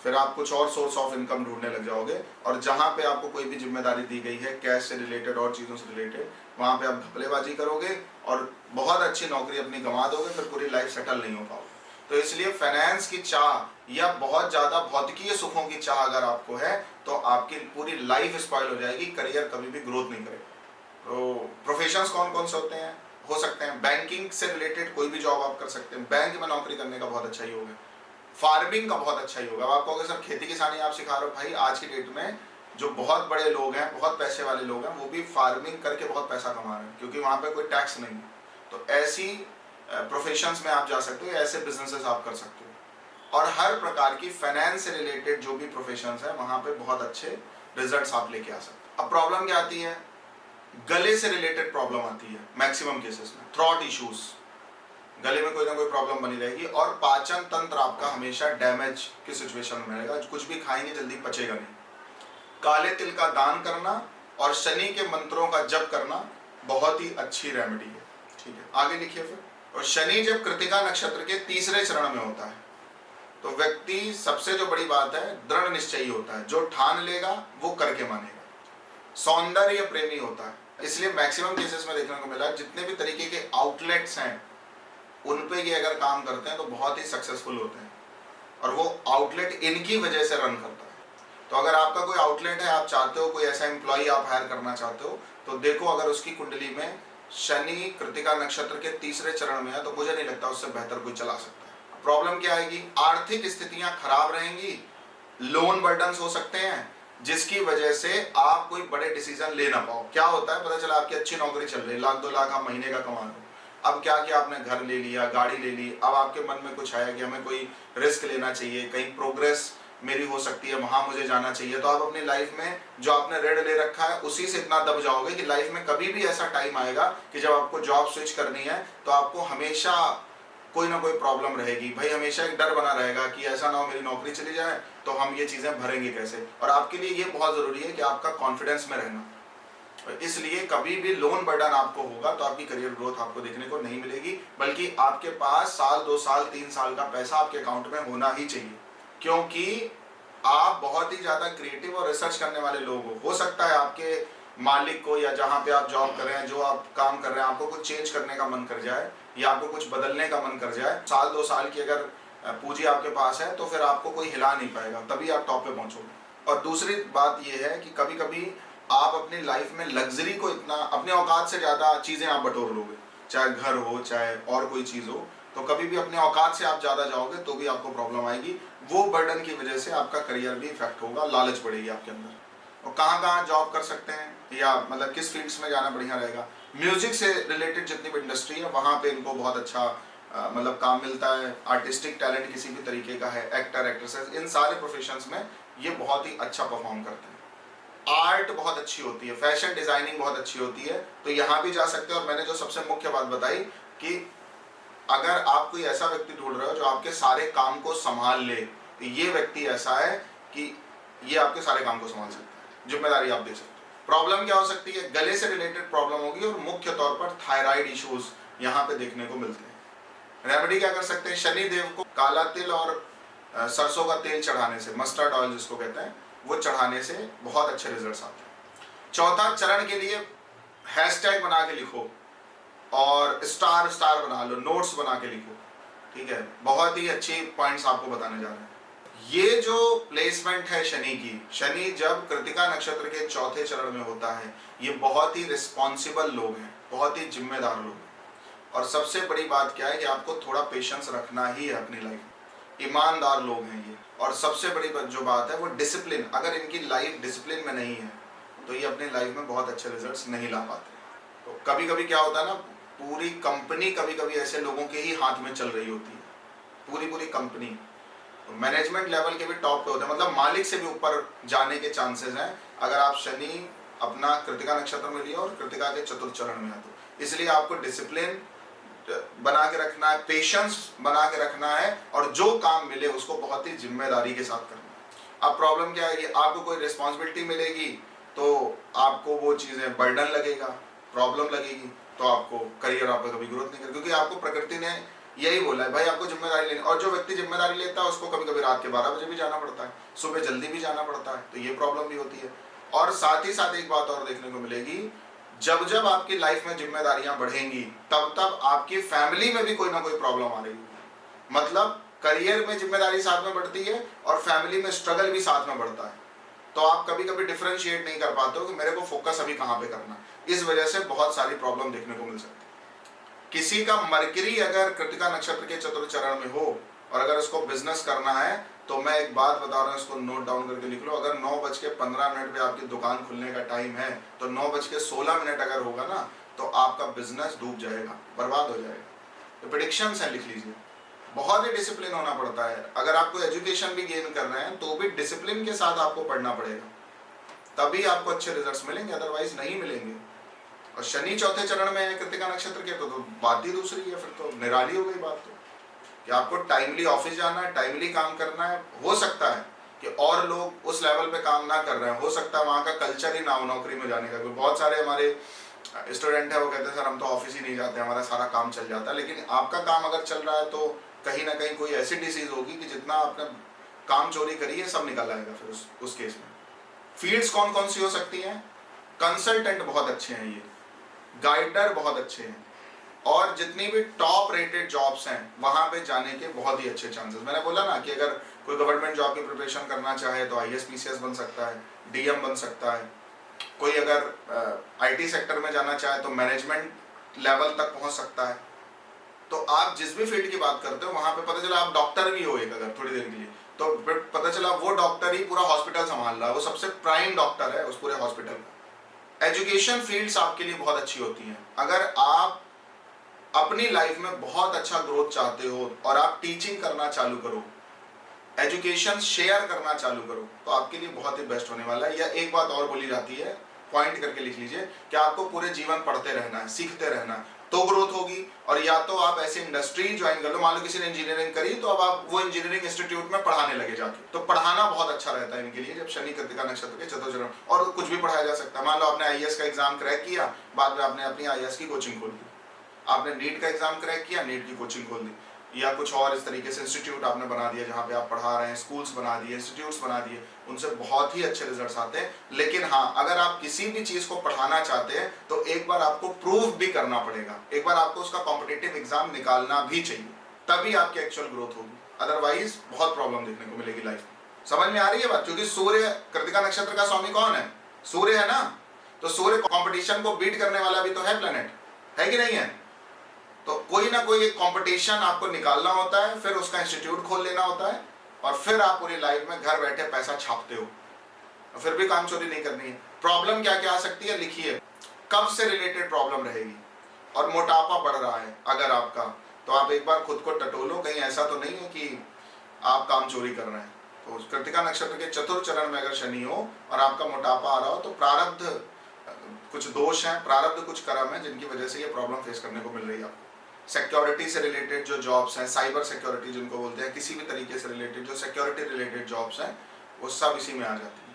फिर आप कुछ और सोर्स ऑफ इनकम ढूंढने लग जाओगे, और जहां पे आपको कोई भी जिम्मेदारी दी गई है कैश से रिलेटेड और चीज़ों से रिलेटेड, वहां पे आप घपलेबाजी करोगे और बहुत अच्छी नौकरी अपनी गंवा दोगे, फिर पूरी लाइफ सेटल नहीं हो पाओगे। तो इसलिए फाइनेंस की चाह या बहुत ज़्यादा भौतिकीय सुखों की चाह अगर आपको है तो आपकी पूरी लाइफ स्पॉइल हो जाएगी, करियर कभी भी ग्रोथ नहीं करेगा। तो प्रोफेशंस कौन कौन से होते हैं? हो सकते हैं बैंकिंग से रिलेटेड कोई भी जॉब आप कर सकते हैं, बैंक में नौकरी करने का बहुत अच्छा योग है, फार्मिंग का बहुत अच्छा योग है। अब आप कहोगे सर खेती किसानी आप सिखा रहे हो, भाई आज की डेट में जो बहुत बड़े लोग हैं, बहुत पैसे वाले लोग हैं, वो भी फार्मिंग करके बहुत पैसा कमा रहे हैं, क्योंकि वहाँ पे कोई टैक्स नहीं है। तो ऐसी प्रोफेशंस में आप जा सकते हो, ऐसे बिजनेसेस आप कर सकते हो, और हर प्रकार की फाइनेंस से रिलेटेड जो भी प्रोफेशंस है वहाँ पे बहुत अच्छे रिजल्ट्स आप लेके आ सकते हो। अब प्रॉब्लम क्या आती है? गले से रिलेटेड प्रॉब्लम आती है मैक्सिमम केसेस में, थ्रॉट इश्यूज, गले में कोई ना कोई प्रॉब्लम बनी रहेगी, और पाचन तंत्र आपका हमेशा डैमेज की सिचुएशन में रहेगा, कुछ भी खाएंगे जल्दी पचेगा नहीं। काले तिल का दान करना और शनि के मंत्रों का जप करना बहुत ही अच्छी रेमेडी है, ठीक है। आगे लिखिए फिर। और शनि जब कृतिका नक्षत्र के तीसरे चरण में होता है तो व्यक्ति, सबसे जो बड़ी बात है, दृढ़ निश्चयी होता है, जो ठान लेगा वो करके मानेगा, सौंदर्य प्रेमी होता है। इसलिए मैक्सिमम केसेस में देखने को मिला जितने भी तरीके के आउटलेट्स हैं उन पे ये अगर काम करते हैं तो बहुत ही सक्सेसफुल होते हैं, और वो आउटलेट इनकी वजह से रन करता है। तो अगर आपका कोई आउटलेट है, आप चाहते हो कोई ऐसा एम्प्लॉय आप हायर करना चाहते हो, तो देखो अगर उसकी कुंडली में शनि कृतिका नक्षत्र के तीसरे चरण में है तो मुझे नहीं लगता उससे बेहतर कोई चला सकता है। प्रॉब्लम क्या आएगी? आर्थिक स्थितियां खराब रहेंगी, लोन बर्डन्स हो सकते हैं, जिसकी वजह से आप कोई बड़े डिसीजन ले ना पाओ। क्या होता है, पता चला आपकी अच्छी नौकरी चल रही है, 1-2 लाख आप महीने का कमा रहे हो, अब क्या किया आपने, घर ले लिया, गाड़ी ले ली, अब आपके मन में कुछ आया कि हमें कोई रिस्क लेना चाहिए, कहीं प्रोग्रेस मेरी हो सकती है, वहां मुझे जाना चाहिए। तो आप अपनी लाइफ में जो आपने ऋण ले रखा है उसी से इतना दब जाओगे कि लाइफ में कभी भी ऐसा टाइम आएगा कि जब आपको जॉब स्विच करनी है तो आपको हमेशा कोई ना कोई प्रॉब्लम रहेगी। भाई हमेशा एक डर बना रहेगा कि ऐसा ना हो मेरी नौकरी चली जाए तो हम ये चीजें भरेंगे कैसे। और आपके लिए ये बहुत जरूरी है कि आपका कॉन्फिडेंस में रहना। इसलिए कभी भी लोन बर्डन आपको होगा तो आपकी करियर ग्रोथ आपको देखने को नहीं मिलेगी, बल्कि आपके पास 1 साल 2 साल 3 साल का पैसा आपके अकाउंट में होना ही चाहिए, क्योंकि आप बहुत ही ज्यादा क्रिएटिव और रिसर्च करने वाले लोग हो सकता है आपके मालिक को या जहाँ पे आप जॉब कर रहे हैं, जो आप काम कर रहे हैं, आपको कुछ चेंज करने का मन कर जाए या आपको कुछ बदलने का मन कर जाए। 1 साल 2 साल की अगर पूंजी आपके पास है तो फिर आपको कोई हिला नहीं पाएगा, तभी आप टॉप पे पहुंचोगे। और दूसरी बात यह है कि कभी कभी आप अपनी लाइफ में लग्जरी को इतना, अपने औकात से ज्यादा चीजें आप बटोर लोगे, चाहे घर हो चाहे और कोई चीज हो, तो कभी भी अपने औकात से आप ज़्यादा जाओगे तो भी आपको प्रॉब्लम आएगी। वो बर्डन की वजह से आपका करियर भी इफेक्ट होगा, लालच बढ़ेगी आपके अंदर। और कहाँ कहाँ जॉब कर सकते हैं या मतलब किस फील्ड्स में जाना बढ़िया रहेगा, म्यूजिक से रिलेटेड जितनी भी इंडस्ट्री है वहाँ पे इनको बहुत अच्छा मतलब काम मिलता है। आर्टिस्टिक टैलेंट किसी भी तरीके का है, एक्टर एक्ट्रेसेस, इन सारे प्रोफेशंस में ये बहुत ही अच्छा परफॉर्म करते हैं। आर्ट बहुत अच्छी होती है, फैशन डिजाइनिंग बहुत अच्छी होती है, तो यहाँ भी जा सकते हैं। और मैंने जो सबसे मुख्य बात बताई कि अगर आप कोई ऐसा व्यक्ति ढूंढ रहे हो जो आपके सारे काम को संभाल ले, तो ये व्यक्ति ऐसा है कि ये आपके सारे काम को संभाल सकता है, जिम्मेदारी आप दे सकते हो। प्रॉब्लम क्या हो सकती है, गले से रिलेटेड प्रॉब्लम होगी और मुख्य तौर पर थायराइड इश्यूज यहाँ पे देखने को मिलते हैं। रेमेडी क्या कर सकते हैं, शनि देव को काला तिल और सरसों का तेल चढ़ाने से, मस्टर्ड ऑयल जिसको कहते हैं, वो चढ़ाने से बहुत अच्छे रिजल्ट्स आते हैं। चौथा चरण के लिए हैशटैग बना के लिखो और स्टार स्टार बना लो, नोट्स बना के लिखो, ठीक है। बहुत ही अच्छी पॉइंट्स आपको बताने जा रहे हैं। ये जो प्लेसमेंट है शनि की, शनि जब कृतिका नक्षत्र के चौथे चरण में होता है, ये बहुत ही रिस्पॉन्सिबल लोग हैं, बहुत ही जिम्मेदार लोग हैं। और सबसे बड़ी बात क्या है कि आपको थोड़ा पेशेंस रखना ही है अपनी लाइफ में। ईमानदार लोग हैं ये। और सबसे बड़ी जो बात है वो डिसिप्लिन, अगर इनकी लाइफ डिसिप्लिन में नहीं है तो ये अपनी लाइफ में बहुत अच्छे रिजल्ट्स नहीं ला पाते। तो कभी कभी क्या होता है ना, पूरी कंपनी कभी कभी ऐसे लोगों के ही हाथ में चल रही होती है, पूरी कंपनी। तो मैनेजमेंट लेवल के भी टॉप पे होते हैं, मतलब मालिक से भी ऊपर जाने के चांसेस हैं अगर आप शनि अपना कृतिका नक्षत्र में लिए और कृतिका के चतुर्थ चरण में है तो। इसलिए आपको डिसिप्लिन बना के रखना है, पेशेंस बना के रखना है, और जो काम मिले उसको बहुत ही जिम्मेदारी के साथ करना है। अब प्रॉब्लम क्या है कि आपको कोई रिस्पॉन्सिबिलिटी मिलेगी तो आपको वो चीज़ें बर्डन लगेगा, प्रॉब्लम लगेगी, तो आपको करियर आपका कभी ग्रोथ नहीं करेगा, क्योंकि आपको प्रकृति ने यही बोला है भाई आपको जिम्मेदारी लेनी। और जो व्यक्ति जिम्मेदारी लेता है उसको कभी कभी रात के 12 बजे भी जाना पड़ता है, सुबह जल्दी भी जाना पड़ता है, तो ये प्रॉब्लम भी होती है। और साथ ही साथ एक बात और देखने को मिलेगी, जब जब आपकी लाइफ में जिम्मेदारियां बढ़ेंगी तब तब आपकी फैमिली में भी कोई ना कोई प्रॉब्लम आ रही है। मतलब करियर में जिम्मेदारी साथ में बढ़ती है और फैमिली में स्ट्रगल भी साथ में बढ़ता है, तो आप कभी कभी डिफरेंशिएट नहीं कर पाते हो कि मेरे को फोकस अभी कहाँ पे करना। इस वजह से बहुत सारी प्रॉब्लम देखने को मिल सकती है। किसी का मरकरी अगर कृतिका नक्षत्र के चतुर्थ चरण में हो और अगर उसको बिजनेस करना है तो मैं एक बात बता रहा हूँ, इसको नोट डाउन करके लिख लो। अगर 9:15 पे आपकी दुकान खुलने का टाइम है तो 9:16 अगर होगा ना तो आपका बिजनेस डूब जाएगा, बर्बाद हो जाएगा। तो प्रेडिक्शंस है, लिख लीजिए। बहुत ही डिसिप्लिन होना पड़ता है। अगर आपको एजुकेशन भी गेन कर रहे हैं तो भी डिसिप्लिन के साथ आपको पढ़ना पड़ेगा, तभी आपको अच्छे रिजल्ट्स मिलेंगे, अदरवाइज नहीं मिलेंगे। और शनि चौथे चरण में है कृतिका नक्षत्र के, तो बात ही दूसरी है, फिर तो निराली हो गई बात। तो कि आपको टाइमली ऑफिस जाना है, टाइमली काम करना है। हो सकता है कि और लोग उस लेवल पे काम ना कर रहे हैं, हो सकता है वहाँ का कल्चर ही ना हो नौकरी में जाने का। बहुत सारे हमारे स्टूडेंट है वो कहते हैं सर हम तो ऑफिस ही नहीं जाते, हमारा सारा काम चल जाता है। लेकिन आपका काम अगर चल रहा है तो कहीं ना कहीं कोई ऐसी डिसीज होगी कि जितना आपने काम चोरी करी है सब निकल आएगा फिर उस केस में। फील्ड्स कौन कौन सी हो सकती हैं, कंसल्टेंट बहुत अच्छे हैं, ये गाइडर बहुत अच्छे हैं, और जितनी भी टॉप रेटेड जॉब्स हैं वहां पे जाने के बहुत ही अच्छे चांसेस। मैंने बोला ना कि अगर कोई गवर्नमेंट जॉब की प्रिपरेशन करना चाहे तो IAS PCS बन सकता है, DM बन सकता है। कोई अगर IT सेक्टर में जाना चाहे तो मैनेजमेंट लेवल तक पहुंच सकता है। तो आप जिस भी फील्ड की बात करते हो वहां पे पता चला आप डॉक्टर भी हो एक अगर थोड़ी देर के लिए, तो पता चला वो डॉक्टर ही पूरा हॉस्पिटल संभाल रहा है, वो सबसे प्राइम डॉक्टर है उस पूरे हॉस्पिटल का। एजुकेशन फील्ड्स आपके लिए बहुत अच्छी होती हैं। अगर आप अपनी लाइफ में बहुत अच्छा ग्रोथ चाहते हो और आप टीचिंग करना चालू करो, एजुकेशन शेयर करना चालू करो, तो आपके लिए बहुत ही बेस्ट होने वाला है। या एक बात और बोली जाती है, पॉइंट करके लिख लीजिए, कि आपको पूरे जीवन पढ़ते रहना है, सीखते रहना है, तो ग्रोथ होगी। और या तो आप ऐसी इंडस्ट्री ज्वाइन कर लो, मान लो किसी ने इंजीनियरिंग करी तो अब आप वो इंजीनियरिंग इंस्टीट्यूट में पढ़ाने लगे जाके, तो पढ़ाना बहुत अच्छा रहता है इनके लिए जब शनि कृतिका नक्षत्र के चतुर्थ चरण। और कुछ भी पढ़ाया जा सकता है। मान लो आपने IAS का एग्जाम क्रैक किया, बाद में आपने अपनी IAS की कोचिंग खोल दी, आपने नीट का एग्जाम क्रैक किया, नीट की कोचिंग खोल दी, या कुछ और इस तरीके से इंस्टीट्यूट आपने बना दिया जहाँ पे आप पढ़ा रहे हैं, स्कूल्स बना दिए, इंस्टीट्यूट्स बना दिए, उनसे बहुत ही अच्छे रिजल्ट्स आते हैं। लेकिन हाँ, अगर आप किसी भी चीज को पढ़ाना चाहते हैं तो एक बार आपको प्रूव भी करना पड़ेगा, एक बार आपको उसका कॉम्पिटिटिव एग्जाम निकालना भी चाहिए, तभी आपकी एक्चुअल ग्रोथ होगी। अदरवाइज बहुत प्रॉब्लम देखने को मिलेगी लाइफ में। समझ में आ रही है बात? क्योंकि सूर्य कृतिका नक्षत्र का स्वामी कौन है? सूर्य है ना। तो सूर्य कॉम्पिटिशन को बीट करने वाला भी तो है प्लेनेट, है कि नहीं है? तो कोई ना कोई एक कंपटीशन आपको निकालना होता है, फिर उसका इंस्टीट्यूट खोल लेना होता है और फिर आप पूरी लाइफ में घर बैठे पैसा छापते हो, फिर भी काम चोरी नहीं करनी है। प्रॉब्लम क्या क्या आ सकती है लिखिए, कब से रिलेटेड प्रॉब्लम रहेगी, और मोटापा बढ़ रहा है अगर आपका, तो आप एक बार खुद को टटोलो, कहीं ऐसा तो नहीं है कि आप काम चोरी कर रहे हैं। तो कृत्तिका नक्षत्र के चतुर्थ चरण में अगर शनि हो और आपका मोटापा आ रहा हो तो प्रारब्ध कुछ दोष हैं, प्रारब्ध कुछ कर्म है जिनकी वजह से ये प्रॉब्लम फेस करने को मिल रही है आपको। सिक्योरिटी से रिलेटेड जो जॉब्स हैं, साइबर सिक्योरिटी जिनको बोलते हैं, किसी भी तरीके से रिलेटेड जो सिक्योरिटी रिलेटेड जॉब्स हैं वो सब इसी में आ जाती है।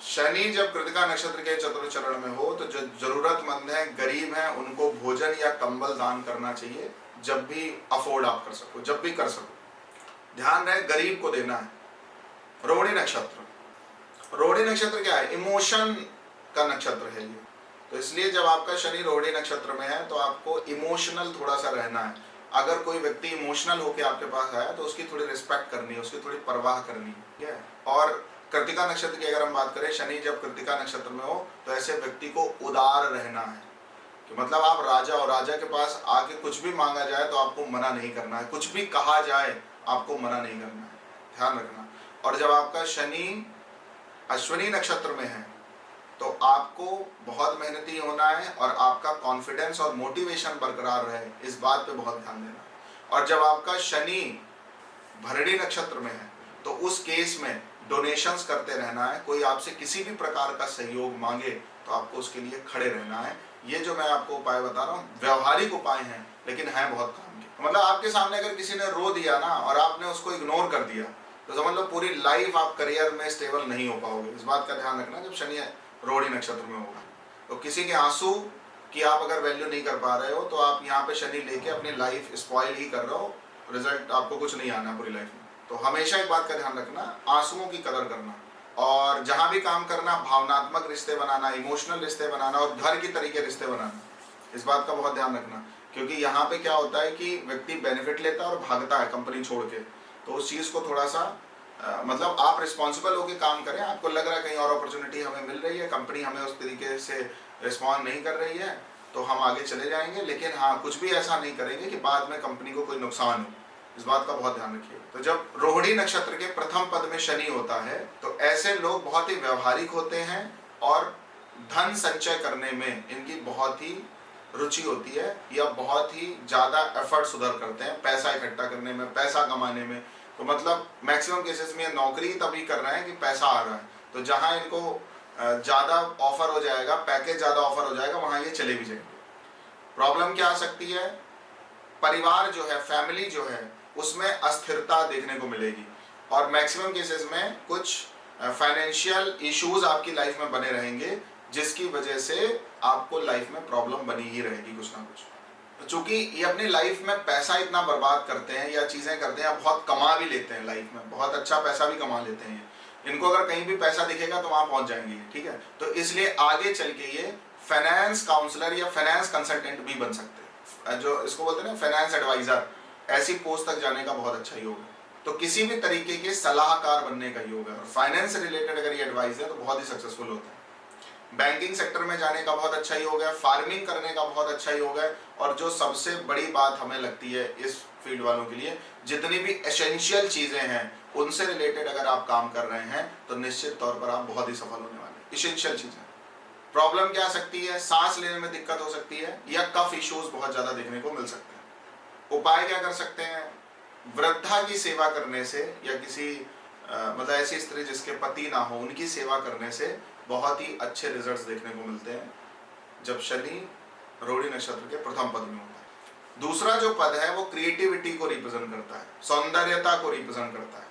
शनि जब कृत्तिका नक्षत्र के चतुर्थ चरण में हो तो जो जरूरतमंद है, गरीब हैं, उनको भोजन या कंबल दान करना चाहिए, जब भी अफोर्ड आप कर सको, जब भी कर सको। ध्यान रहे गरीब को देना है। रोहिणी नक्षत्र, रोहिणी नक्षत्र क्या है, इमोशन का नक्षत्र है ये, तो इसलिए जब आपका शनि रोहिणी नक्षत्र में है तो आपको इमोशनल थोड़ा सा रहना है। अगर कोई व्यक्ति इमोशनल होकर आपके पास आया तो उसकी थोड़ी रिस्पेक्ट करनी है, उसकी थोड़ी परवाह करनी है, ठीक है। और कृत्तिका नक्षत्र की अगर हम बात करें, शनि जब कृत्तिका नक्षत्र में हो तो ऐसे व्यक्ति को उदार रहना है, कि मतलब आप राजा और राजा के पास आके कुछ भी मांगा जाए तो आपको मना नहीं करना है, कुछ भी कहा जाए आपको मना नहीं करना है, ध्यान रखना। और जब आपका शनि अश्विनी नक्षत्र में है तो आपको बहुत मेहनती होना है और आपका कॉन्फिडेंस और मोटिवेशन बरकरार रहे, इस बात पे बहुत ध्यान देना। और जब आपका शनि भरणी नक्षत्र में है तो उस केस में डोनेशंस करते रहना है, कोई आपसे किसी भी प्रकार का सहयोग मांगे तो आपको उसके लिए खड़े रहना है। ये जो मैं आपको उपाय बता रहा हूँ व्यवहारिक उपाय हैं लेकिन हैं बहुत काम के। मतलब आपके सामने अगर किसी ने रो दिया ना और आपने उसको इग्नोर कर दिया तो समझ लो पूरी लाइफ आप करियर में स्टेबल नहीं हो पाओगे। इस बात का ध्यान रखना जब शनि रोहिणी नक्षत्र में होगा। तो किसी के आंसू की आप अगर वैल्यू नहीं कर पा रहे हो तो आप यहाँ पे शनि लेके अपनी लाइफ स्पॉइल ही कर रहे हो, रिजल्ट आपको कुछ नहीं आना पूरी लाइफ में। तो हमेशा एक बात का ध्यान रखना, आंसुओं की कदर करना, और जहां भी काम करना भावनात्मक रिश्ते बनाना, इमोशनल रिश्ते बनाना और घर की तरीके रिश्ते बनाना, इस बात का बहुत ध्यान रखना। क्योंकि यहाँ पे क्या होता है कि व्यक्ति बेनिफिट लेता है और भागता है कंपनी छोड़ के, तो उस चीज़ को थोड़ा सा मतलब आप रिस्पॉन्सिबल होकर काम करें। आपको लग रहा है कहीं और अपॉर्चुनिटी हमें मिल रही है, कंपनी हमें उस तरीके से रिस्पॉन्ड नहीं कर रही है तो हम आगे चले जाएंगे, लेकिन हाँ कुछ भी ऐसा नहीं करेंगे कि बाद में कंपनी को कोई नुकसान हो। इस बात का बहुत ध्यान रखिए। तो जब रोहिणी नक्षत्र के प्रथम पद में शनि होता है तो ऐसे लोग बहुत ही व्यवहारिक होते हैं और धन संचय करने में इनकी बहुत ही रुचि होती है, या बहुत ही ज़्यादा एफर्ट्स उधर करते हैं पैसा इकट्ठा करने में, पैसा कमाने में। तो मतलब मैक्सिमम केसेस में नौकरी तभी कर रहे हैं कि पैसा आ रहा है, तो जहाँ इनको ज़्यादा ऑफर हो जाएगा, पैकेज ज़्यादा ऑफर हो जाएगा, वहाँ ये चले भी जाएंगे। प्रॉब्लम क्या आ सकती है, परिवार जो है, फैमिली जो है, उसमें अस्थिरता देखने को मिलेगी और मैक्सिमम केसेस में कुछ फाइनेंशियल इश्यूज आपकी लाइफ में बने रहेंगे, जिसकी वजह से आपको लाइफ में प्रॉब्लम बनी ही रहेगी कुछ ना कुछ। चूंकि ये अपनी लाइफ में पैसा इतना बर्बाद करते हैं या चीज़ें करते हैं, बहुत कमा भी लेते हैं लाइफ में, बहुत अच्छा पैसा भी कमा लेते हैं। इनको अगर कहीं भी पैसा दिखेगा तो वहाँ पहुँच जाएंगे, ठीक है। तो इसलिए आगे चल के ये फाइनेंस काउंसलर या फाइनेंस कंसल्टेंट भी बन सकते हैं, जो इसको बोलते हैं ना फाइनेंस एडवाइजर, ऐसी पोस्ट तक जाने का बहुत अच्छा योग है। तो किसी भी तरीके के सलाहकार बनने का योग है, और फाइनेंस से रिलेटेड अगर ये एडवाइस है तो बहुत ही सक्सेसफुल होता है। बैंकिंग सेक्टर में जाने का बहुत अच्छा योग है, फार्मिंग करने का बहुत अच्छा योग है, और जो सबसे बड़ी बात हमें लगती है इस फील्ड वालों के लिए, जितनी भी एसेंशियल चीज़ें हैं उनसे रिलेटेड अगर आप काम कर रहे हैं तो निश्चित तौर पर आप बहुत ही सफल होने वाले। एसेंशियल चीज़ें, प्रॉब्लम क्या आ सकती है, सांस लेने में दिक्कत हो सकती है, या कफ इश्यूज बहुत ज़्यादा देखने को मिल सकते हैं। उपाय क्या कर सकते हैं, वृद्धा की सेवा करने से, या किसी मतलब ऐसी स्त्री जिसके पति ना हो उनकी सेवा करने से बहुत ही अच्छे रिजल्ट्स देखने को मिलते हैं जब शनि रोहिणी नक्षत्र के प्रथम पद में होता है। दूसरा जो पद है वो क्रिएटिविटी को रिप्रेजेंट करता है, सौंदर्यता को रिप्रेजेंट करता है,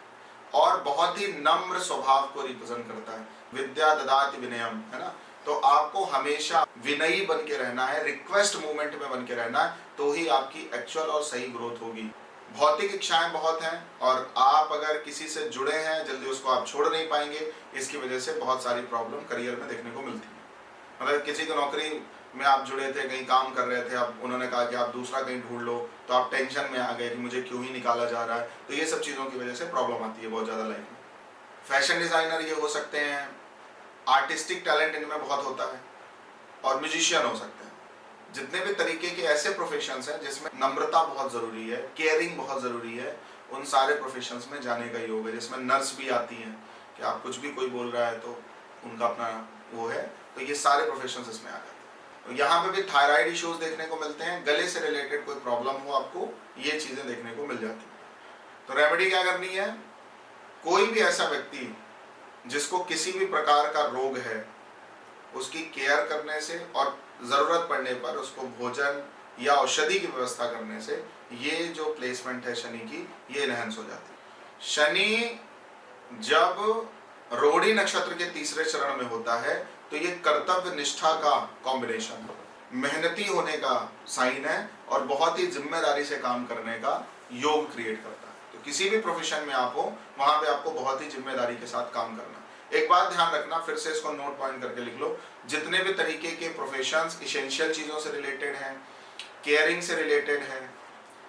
और बहुत ही नम्र स्वभाव को रिप्रेजेंट करता है। विद्या ददाति विनयम, है ना। तो आपको हमेशा विनयी बन के रहना है, रिक्वेस्ट मूवमेंट में बन के रहना है, तो ही आपकी एक्चुअल और सही ग्रोथ होगी। भौतिक इच्छाएं बहुत हैं और आप अगर किसी से जुड़े हैं जल्दी उसको आप छोड़ नहीं पाएंगे, इसकी वजह से बहुत सारी प्रॉब्लम करियर में देखने को मिलती है। मतलब किसी को नौकरी में आप जुड़े थे, कहीं काम कर रहे थे, अब उन्होंने कहा कि आप दूसरा कहीं ढूंढ लो, तो आप टेंशन में आ गए कि मुझे क्यों ही निकाला जा रहा है। तो ये सब चीज़ों की वजह से प्रॉब्लम आती है बहुत ज़्यादा लाइफ में। फैशन डिज़ाइनर ये हो सकते हैं, आर्टिस्टिक टैलेंट इनमें बहुत होता है, और म्यूजिशियन हो सकते हैं। जितने भी तरीके के ऐसे प्रोफेशंस हैं जिसमें नम्रता बहुत जरूरी है, केयरिंग बहुत जरूरी है, उन सारे प्रोफेशंस में जाने का योग है। जिसमें नर्स भी आती हैं कि आप कुछ भी कोई बोल रहा है तो उनका अपना वो है, तो ये सारे प्रोफेशंस इसमें आ जाते हैं। तो यहाँ पे भी थायराइड इश्यूज देखने को मिलते हैं, गले से रिलेटेड कोई प्रॉब्लम हो आपको, ये चीजें देखने को मिल जाती है। तो रेमेडी क्या करनी है, कोई भी ऐसा व्यक्ति जिसको किसी भी प्रकार का रोग है उसकी केयर करने से और जरूरत पड़ने पर उसको भोजन या औषधि की व्यवस्था करने से ये जो प्लेसमेंट है शनि की, ये एनहेंस हो जाती है। शनि जब रोहिणी नक्षत्र के तीसरे चरण में होता है तो ये कर्तव्य निष्ठा का कॉम्बिनेशन, मेहनती होने का साइन है और बहुत ही जिम्मेदारी से काम करने का योग क्रिएट करता है। तो किसी भी प्रोफेशन में आप हो वहां पे आपको बहुत ही जिम्मेदारी के साथ काम करना। एक बात ध्यान रखना, फिर से इसको नोट पॉइंट करके लिख लो, जितने भी तरीके के प्रोफेशंस इसेंशियल चीजों से रिलेटेड हैं, केयरिंग से रिलेटेड है,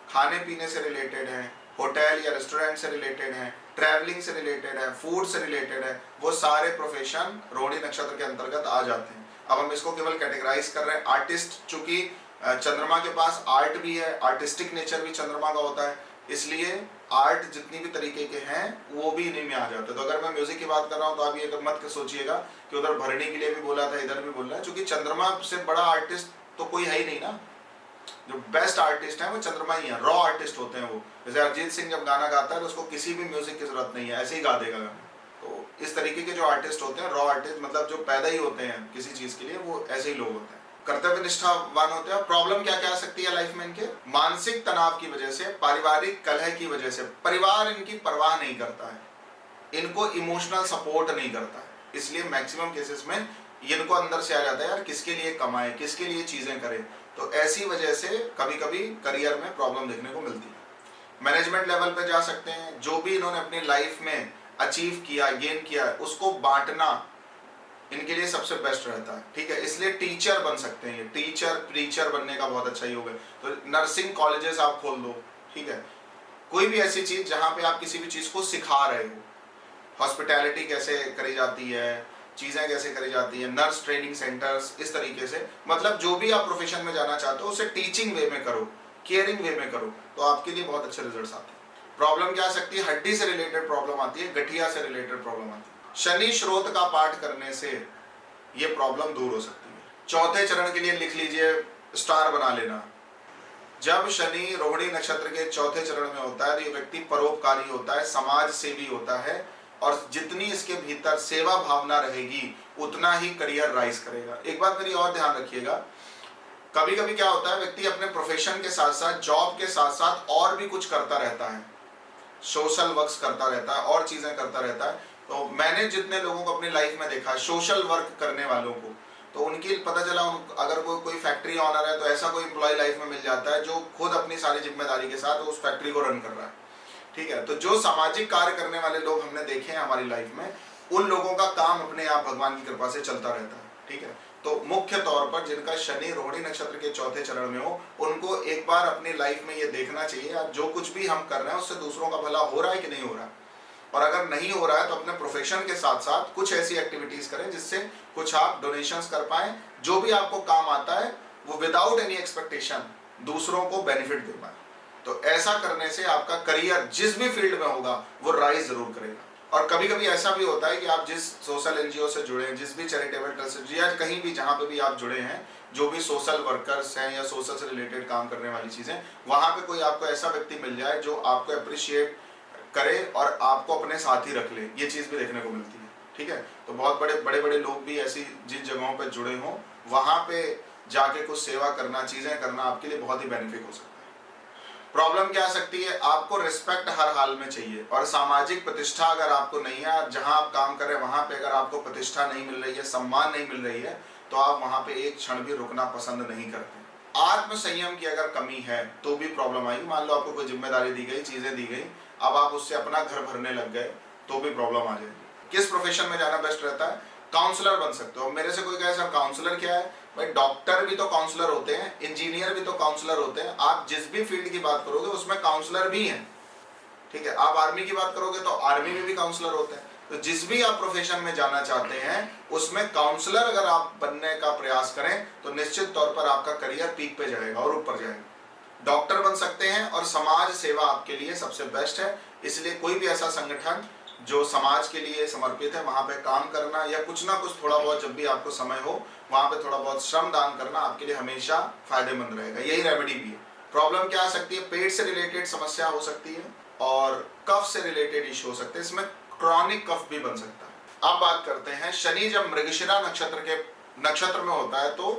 खाने पीने से रिलेटेड है, होटल या रेस्टोरेंट से रिलेटेड है, ट्रैवलिंग से रिलेटेड है, फूड से रिलेटेड है, वो सारे प्रोफेशन रोहिणी नक्षत्र के अंतर्गत आ जाते हैं। अब हम इसको केवल कैटेगराइज कर रहे हैं। आर्टिस्ट, चूंकि चंद्रमा के पास आर्ट भी है, आर्टिस्टिक नेचर भी चंद्रमा का होता है, इसलिए आर्ट जितनी भी तरीके के हैं वो भी इन्हीं में आ जाते हैं। तो अगर मैं म्यूजिक की बात कर रहा हूँ तो आप ये मत सोचिएगा कि उधर भरणी के लिए भी बोला था, इधर भी बोल रहा है, क्योंकि चंद्रमा से बड़ा आर्टिस्ट तो कोई है ही नहीं ना। जो बेस्ट आर्टिस्ट है वो चंद्रमा ही है, रॉ आर्टिस्ट होते हैं वो। जैसे अरिजीत सिंह जब गाना गाता है तो उसको किसी भी म्यूजिक की जरूरत नहीं है, ऐसे ही गा देगा गाना। तो इस तरीके के जो आर्टिस्ट होते हैं, रॉ आर्टिस्ट, मतलब जो पैदा ही होते हैं किसी चीज के लिए, वो ऐसे ही लोग होते हैं, कर्तव्य निष्ठावान होते हैं। प्रॉब्लम क्या क्या आ सकती है लाइफ में इनके, मानसिक तनाव की वजह से, पारिवारिक कलह की वजह से, परिवार इनकी परवाह नहीं करता है, इनको इमोशनल सपोर्ट नहीं करता है, इसलिए मैक्सिमम केसेस में इनको अंदर से आ जाता है यार किसके लिए कमाए, किसके लिए चीजें करें। तो ऐसी वजह से कभी कभी करियर में प्रॉब्लम देखने को मिलती है। मैनेजमेंट लेवल पे जा सकते हैं, जो भी इन्होंने अपनी लाइफ में अचीव किया, गेन किया, उसको बांटना इनके लिए सबसे बेस्ट रहता है। ठीक है, इसलिए टीचर बन सकते हैं, टीचर प्रीचर बनने का बहुत अच्छा योग है। तो नर्सिंग कॉलेजेस आप खोल दो, ठीक है, कोई भी ऐसी चीज जहां पे आप किसी भी चीज को सिखा रहे हो, हॉस्पिटैलिटी कैसे करी जाती है, चीजें कैसे करी जाती है, नर्स ट्रेनिंग सेंटर्स, इस तरीके से, मतलब जो भी आप प्रोफेशन में जाना चाहते हो उसे टीचिंग वे में करो, केयरिंग वे में करो, तो आपके लिए बहुत अच्छे रिजल्ट्स आते हैं। प्रॉब्लम क्या आ सकती है, हड्डी से रिलेटेड प्रॉब्लम आती है, गठिया से रिलेटेड प्रॉब्लम आती है। शनि श्रोत का पाठ करने से ये प्रॉब्लम दूर हो सकती है। चौथे चरण के लिए लिख लीजिए, स्टार बना लेना। जब शनि रोहिणी नक्षत्र के चौथे चरण में होता है तो ये व्यक्ति परोपकारी होता है, समाज सेवी होता है, और जितनी इसके भीतर सेवा भावना रहेगी उतना ही करियर राइज करेगा। एक बात मेरी और ध्यान रखिएगा, कभी कभी क्या होता है, व्यक्ति अपने प्रोफेशन के साथ साथ, जॉब के साथ साथ और भी कुछ करता रहता है, सोशल वर्क करता रहता है और चीजें करता रहता है। तो मैंने जितने लोगों को अपनी लाइफ में देखा, सोशल वर्क करने वालों को, तो उनकी पता चला अगर कोई फैक्ट्री ऑनर है तो ऐसा कोई एम्प्लॉय लाइफ में मिल जाता है जो खुद अपनी सारी जिम्मेदारी के साथ उस फैक्ट्री को रन कर रहा है। ठीक है, तो जो सामाजिक कार्य करने वाले लोग हमने देखे हैं हमारी लाइफ में, उन लोगों का काम अपने आप भगवान की कृपा से चलता रहता है। ठीक है, तो मुख्य तौर पर जिनका शनि रोहिणी नक्षत्र के चौथे चरण में हो, उनको एक बार अपनी लाइफ में ये देखना चाहिए यार जो कुछ भी हम कर रहे हैं उससे दूसरों का भला हो रहा है कि नहीं हो रहा है, और अगर नहीं हो रहा है तो अपने प्रोफेशन के साथ साथ कुछ ऐसी एक्टिविटीज करें जिससे कुछ आप डोनेशंस कर पाए, जो भी आपको काम आता है वो विदाउट एनी एक्सपेक्टेशन दूसरों को बेनिफिट दे पाए। तो ऐसा करने से आपका करियर जिस भी फील्ड में होगा वो राइज जरूर करेगा। और कभी कभी ऐसा भी होता है कि आप जिस सोशल एनजीओ से जुड़े हैं, जिस भी चैरिटेबल ट्रस्ट या कहीं भी जहाँ पे भी आप जुड़े हैं, जो भी सोशल वर्कर्स हैं या सोशल से रिलेटेड काम करने वाली चीजें, वहां पे कोई आपको ऐसा व्यक्ति मिल जाए जो आपको अप्रिशिएट करे और आपको अपने साथ ही रख ले, ये चीज भी देखने को मिलती है। ठीक है, तो बहुत बड़े बड़े लोग भी ऐसी जिन जगहों पे जुड़े हों, वहां पे जाके कुछ सेवा करना, चीजें करना आपके लिए बहुत ही बेनिफिट हो सकता है। प्रॉब्लम क्या आ सकती है, आपको रिस्पेक्ट हर हाल में चाहिए, और सामाजिक प्रतिष्ठा अगर आपको नहीं है, जहां आप काम कर रहे हैं वहां पे अगर आपको प्रतिष्ठा नहीं मिल रही है, सम्मान नहीं मिल रही है, तो आप वहां पे एक क्षण भी रुकना पसंद नहीं करते। आत्म संयम की अगर कमी है तो भी प्रॉब्लम आएगी। मान लो आपको कोई जिम्मेदारी दी गई, चीजें दी गई, अब आप उससे अपना घर भरने लग गए तो भी प्रॉब्लम आ जाएगी। किस प्रोफेशन में जाना बेस्ट रहता है, काउंसलर बन सकते हो। मेरे से कोई कहे सर काउंसलर क्या है, भाई डॉक्टर भी तो काउंसलर होते हैं, इंजीनियर भी तो काउंसलर होते हैं, आप जिस भी फील्ड की बात करोगे उसमें काउंसलर भी हैं। ठीक है, आप आर्मी की बात करोगे तो आर्मी में भी काउंसलर होते हैं। तो जिस भी आप प्रोफेशन में जाना चाहते हैं उसमें काउंसलर अगर आप बनने का प्रयास करें तो निश्चित तौर पर आपका करियर पीक पे जाएगा और ऊपर जाएगा। डॉक्टर बन सकते हैं और समाज सेवा आपके लिए सबसे बेस्ट है। इसलिए कोई भी ऐसा संगठन जो समाज के लिए समर्पित है वहां पे काम करना या कुछ ना कुछ थोड़ा बहुत जब भी आपको समय हो वहां पे थोड़ा बहुत श्रम दान करना आपके लिए हमेशा फायदेमंद रहेगा। यही रेमेडी भी है। प्रॉब्लम क्या आ सकती है? पेट से रिलेटेड समस्या हो सकती है और कफ से रिलेटेड इश्यू हो सकते हैं। इसमें क्रॉनिक कफ भी बन सकता है। अब बात करते हैं शनि जब मृगशिरा नक्षत्र में होता है तो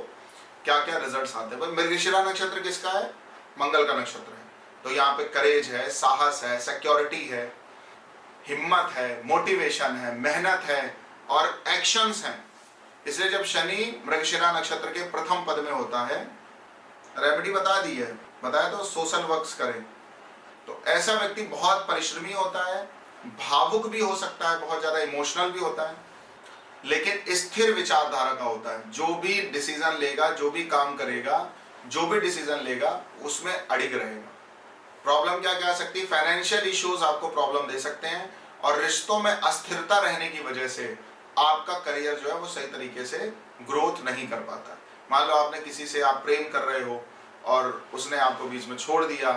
क्या क्या रिजल्ट्स आते हैं। मृगशिरा नक्षत्र किसका है? मंगल का नक्षत्र है। तो यहाँ पे करेज है, साहस है, सिक्योरिटी है, हिम्मत है, मोटिवेशन है, मेहनत है और एक्शंस हैं। इसलिए जब शनि मृगशिरा नक्षत्र के प्रथम पद में होता है, रेमेडी बता दी है, बताया तो सोशल वर्क्स करें। तो ऐसा व्यक्ति बहुत परिश्रमी होता है, भावुक भी हो सकता है, बहुत ज्यादा इमोशनल भी होता है, लेकिन स्थिर विचारधारा का होता है। जो भी डिसीजन लेगा, जो भी काम करेगा, जो भी डिसीजन लेगा उसमें अड़िग रहेगा। प्रॉब्लम क्या क्या आ सकती है? फाइनेंशियल इश्यूज आपको प्रॉब्लम दे सकते हैं और रिश्तों में अस्थिरता रहने की वजह से आपका करियर जो है वो सही तरीके से ग्रोथ नहीं कर पाता। मान लो आपने किसी से आप प्रेम कर रहे हो और उसने आपको बीच में छोड़ दिया,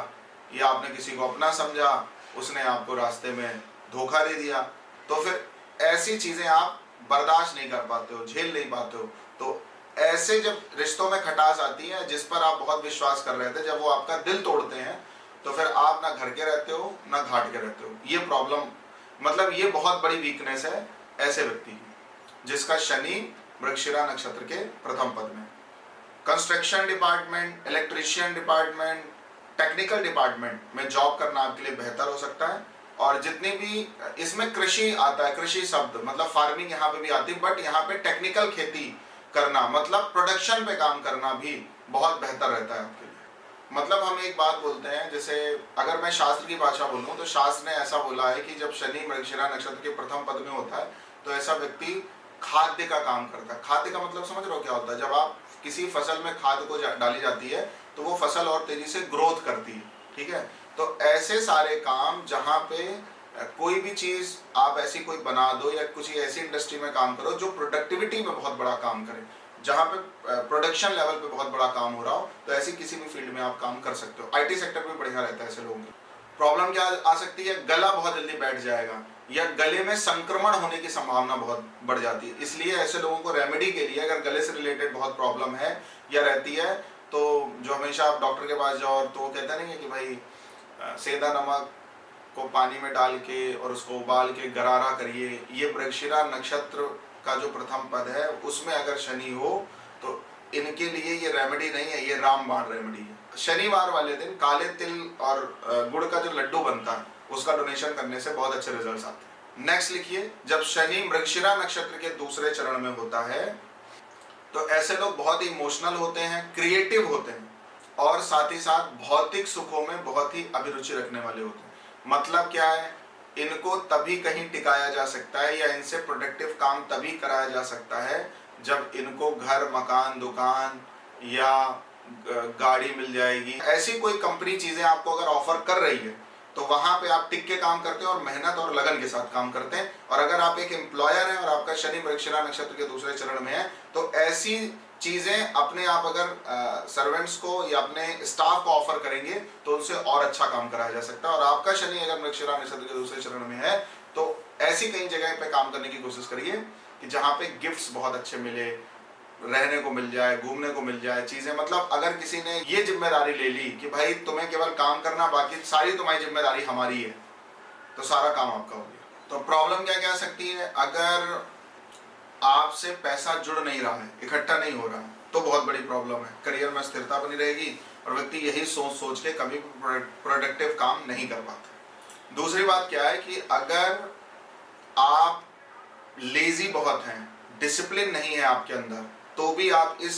या आपने किसी को अपना समझा, उसने आपको रास्ते में धोखा दे दिया, तो फिर ऐसी चीजें आप बर्दाश्त नहीं कर पाते हो, झेल नहीं पाते हो। तो ऐसे जब रिश्तों में खटास आती है जिस पर आप बहुत विश्वास कर रहे थे, जब वो आपका दिल तोड़ते हैं तो फिर आप ना घर के रहते हो ना घाट के रहते हो। ये प्रॉब्लम, मतलब ये बहुत बड़ी वीकनेस है ऐसे व्यक्ति की जिसका शनि मृगशिरा नक्षत्र के प्रथम पद में। Construction department, electrician department, technical department में जॉब करना आपके लिए बेहतर हो सकता है। और जितनी भी इसमें कृषि आता है, कृषि शब्द मतलब फार्मिंग यहाँ पे भी आती है, बट यहाँ पे टेक्निकल खेती करना मतलब प्रोडक्शन पे काम करना भी बहुत बेहतर रहता है आपके लिए। मतलब हम एक बात बोलते हैं, जैसे अगर मैं शास्त्र की भाषा बोलूं तो शास्त्र ने ऐसा बोला है कि जब शनि मृगशिरा नक्षत्र के प्रथम पद में होता है तो ऐसा व्यक्ति खाद्य का काम करता है। खाद्य का मतलब समझ रहे हो क्या होता है? जब आप किसी फसल में खाद को डाली जाती है तो वो फसल और तेजी से ग्रोथ करती है, ठीक है। तो ऐसे सारे काम जहाँ पे कोई भी चीज आप ऐसी कोई बना दो या कुछ ऐसी इंडस्ट्री में काम करो जो प्रोडक्टिविटी में बहुत बड़ा काम करे, जहाँ पे प्रोडक्शन लेवल पे बहुत बड़ा काम हो रहा हो, तो ऐसी किसी भी फील्ड में आप काम कर सकते हो। आईटी सेक्टर में बढ़िया रहता है ऐसे लोगों के। प्रॉब्लम क्या आ सकती है? गला बहुत जल्दी बैठ जाएगा या गले में संक्रमण होने की संभावना बहुत बढ़ जाती है। इसलिए ऐसे लोगों को रेमेडी के लिए अगर गले से रिलेटेड बहुत प्रॉब्लम है या रहती है तो जो हमेशा आप डॉक्टर के पास जाओ तो वो कहता नहीं है कि भाई सेंधा नमक को पानी में डाल के और उसको उबाल के गरारा करिए। ये मृगशिरा नक्षत्र का जो प्रथम पद है उसमें अगर शनि हो तो इनके लिए ये रेमेडी नहीं है, ये रामबाण रेमेडी है। शनिवार वाले दिन काले तिल और गुड़ का जो लड्डू बनता है उसका डोनेशन करने से बहुत अच्छे रिजल्ट्स आते हैं। नेक्स्ट लिखिए, जब शनि मृगशिरा नक्षत्र के दूसरे चरण में होता है तो ऐसे लोग बहुत ही इमोशनल होते हैं, क्रिएटिव होते हैं और साथ ही साथ भौतिक सुखों में बहुत ही अभिरुचि रखने वाले होते हैं। मतलब क्या है? इनको तभी कहीं टिकाया जा सकता है या इनसे प्रोडक्टिव काम तभी कराया जा सकता है जब इनको घर, मकान, दुकान या गाड़ी मिल जाएगी। ऐसी कोई कंपनी चीजें आपको अगर ऑफर कर रही है तो वहां पे आप टिक के काम करते हैं और मेहनत और लगन के साथ काम करते हैं। और अगर आप एक एम्प्लॉयर हैं और आपका शनि मृगशिरा नक्षत्र के दूसरे चरण में है तो ऐसी चीजें अपने आप अगर सर्वेंट्स को या अपने स्टाफ को ऑफर करेंगे तो उनसे और अच्छा काम कराया जा सकता है। और आपका शनि अगर मृगशिरा नक्षत्र के दूसरे चरण में है तो ऐसी कई जगह पे काम करने की कोशिश करिए कि जहाँ पे गिफ्ट्स बहुत अच्छे मिले, रहने को मिल जाए, घूमने को मिल जाए चीजें। मतलब अगर किसी ने ये जिम्मेदारी ले ली कि भाई तुम्हें केवल काम करना, बाकी सारी तुम्हारी जिम्मेदारी हमारी है, तो सारा काम आपका हो गया। तो प्रॉब्लम क्या क्या आ सकती है? अगर आपसे पैसा जुड़ नहीं रहा है, इकट्ठा नहीं हो रहा है, तो बहुत बड़ी प्रॉब्लम है। करियर में स्थिरता बनी रहेगी और व्यक्ति यही सोच सोच के कभी प्रोडक्टिव काम नहीं कर पाता। दूसरी बात क्या है कि अगर आप लेजी बहुत हैं, डिसिप्लिन नहीं है आपके अंदर, तो भी आप इस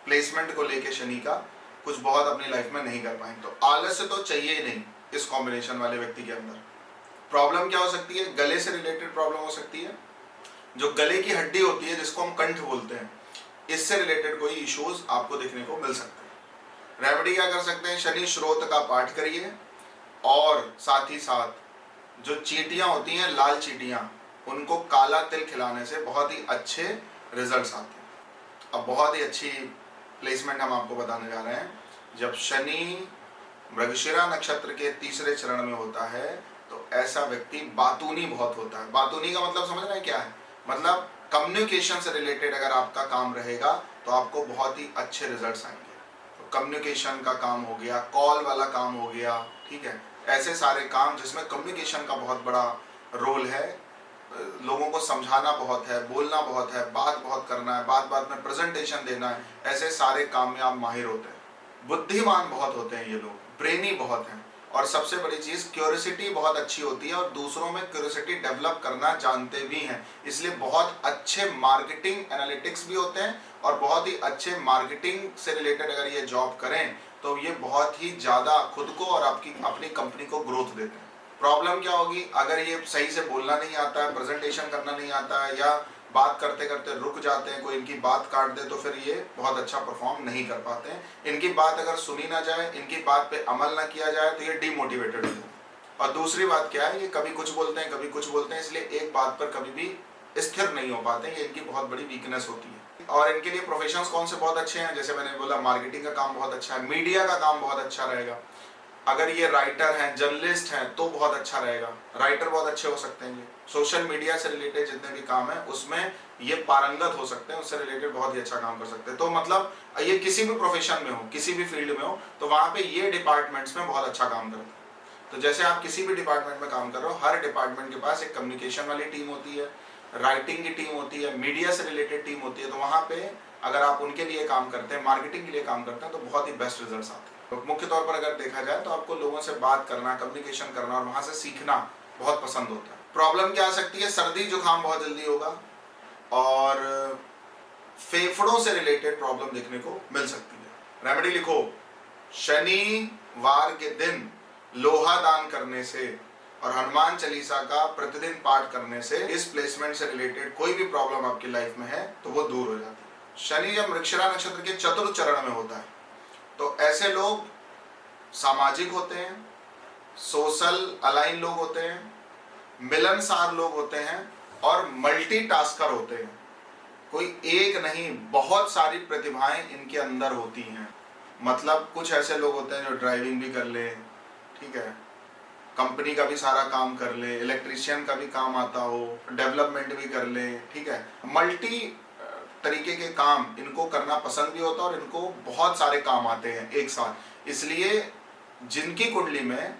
प्लेसमेंट को लेके शनि का कुछ बहुत अपनी लाइफ में नहीं कर पाएंगे। तो आलस्य तो चाहिए ही नहीं इस कॉम्बिनेशन वाले व्यक्ति के अंदर। प्रॉब्लम क्या हो सकती है? गले से रिलेटेड प्रॉब्लम हो सकती है। जो गले की हड्डी होती है जिसको हम कंठ बोलते हैं, इससे रिलेटेड कोई इश्यूज आपको देखने को मिल सकते हैं। रेमेडी क्या कर सकते हैं? शनि श्रोत का पाठ करिए और साथ ही साथ जो चींटियां होती हैं, लाल चींटियां, उनको काला तिल खिलाने से बहुत ही अच्छे रिजल्ट्स आते हैं। अब बहुत ही अच्छी प्लेसमेंट हम आपको बताने जा रहे हैं। जब शनि मृगशिरा नक्षत्र के तीसरे चरण में होता है तो ऐसा व्यक्ति बातूनी बहुत होता है। बातूनी का मतलब समझ रहे हैं क्या है? मतलब कम्युनिकेशन से रिलेटेड अगर आपका काम रहेगा तो आपको बहुत ही अच्छे रिजल्ट्स आएंगे। तो कम्युनिकेशन का काम हो गया, कॉल वाला काम हो गया, ठीक है, ऐसे सारे काम जिसमें कम्युनिकेशन का बहुत बड़ा रोल है, लोगों को समझाना बहुत है, बोलना बहुत है, बात बहुत करना है, बात बात में प्रेजेंटेशन देना है, ऐसे सारे काम में आप माहिर होते हैं। बुद्धिमान बहुत होते हैं ये लोग, ब्रेनी बहुत हैं, और सबसे बड़ी चीज़ क्यूरियोसिटी बहुत अच्छी होती है और दूसरों में क्यूरियोसिटी डेवलप करना जानते भी हैं। इसलिए बहुत अच्छे मार्केटिंग एनालिटिक्स भी होते हैं और बहुत ही अच्छे मार्केटिंग से रिलेटेड अगर ये जॉब करें तो ये बहुत ही ज़्यादा खुद को और आपकी अपनी कंपनी को ग्रोथ देते हैं। प्रॉब्लम क्या होगी? अगर ये सही से बोलना नहीं आता है, प्रेजेंटेशन करना नहीं आता है, या बात करते करते रुक जाते हैं, कोई इनकी बात काट दे, तो फिर ये बहुत अच्छा परफॉर्म नहीं कर पाते हैं। इनकी बात अगर सुनी ना जाए, इनकी बात पे अमल ना किया जाए तो ये डीमोटिवेटेड हो जाते हैं। और दूसरी बात क्या है, ये कभी कुछ बोलते हैं कभी कुछ बोलते हैं, इसलिए एक बात पर कभी भी स्थिर नहीं हो पाते हैं। ये इनकी बहुत बड़ी वीकनेस होती है। और इनके लिए प्रोफेशंस कौन से बहुत अच्छे हैं? जैसे मैंने बोला, मार्केटिंग का काम बहुत अच्छा है, मीडिया का काम बहुत अच्छा रहेगा। अगर ये राइटर हैं, जर्नलिस्ट हैं तो बहुत अच्छा रहेगा, राइटर बहुत अच्छे हो सकते हैं। ये सोशल मीडिया से रिलेटेड जितने भी काम है उसमें ये पारंगत हो सकते हैं, उससे रिलेटेड बहुत ही अच्छा काम कर सकते हैं। तो मतलब ये किसी भी प्रोफेशन में हो, किसी भी फील्ड में हो, तो वहाँ पे ये डिपार्टमेंट्स में बहुत अच्छा काम करते हैं। तो जैसे आप किसी भी डिपार्टमेंट में काम कर रहे हो, हर डिपार्टमेंट के पास एक कम्युनिकेशन वाली टीम होती है, राइटिंग की टीम होती है, मीडिया से रिलेटेड टीम होती है। तो वहाँ पे अगर आप उनके लिए काम करते हैं, मार्केटिंग के लिए काम करते हैं, तो बहुत ही बेस्ट रिजल्ट्स आते हैं। तो मुख्य तौर पर अगर देखा जाए तो आपको लोगों से बात करना, कम्युनिकेशन करना और वहाँ से सीखना बहुत पसंद होता है। प्रॉब्लम क्या आ सकती है? सर्दी जुकाम बहुत जल्दी होगा और फेफड़ों से रिलेटेड प्रॉब्लम देखने को मिल सकती है। रेमेडी लिखो, शनिवार के दिन लोहा दान करने से और हनुमान चालीसा का प्रतिदिन पाठ करने से इस प्लेसमेंट से रिलेटेड कोई भी प्रॉब्लम आपकी लाइफ में है तो वो दूर हो जाती है। शनि जब मृगशिरा नक्षत्र के चतुर्थ चरण में होता है तो ऐसे लोग सामाजिक होते हैं, सोशल अलाइन लोग होते हैं, मिलनसार लोग होते हैं और मल्टीटास्कर होते हैं। कोई एक नहीं, बहुत सारी प्रतिभाएं इनके अंदर होती हैं। मतलब कुछ ऐसे लोग होते हैं जो ड्राइविंग भी कर ले, ठीक है, कंपनी का भी सारा काम कर ले, इलेक्ट्रीशियन का भी काम आता हो, डेवलपमेंट भी कर ले, ठीक है, मल्टी तरीके के काम इनको करना पसंद भी होता है और इनको बहुत सारे काम आते हैं एक साथ। इसलिए जिनकी कुंडली में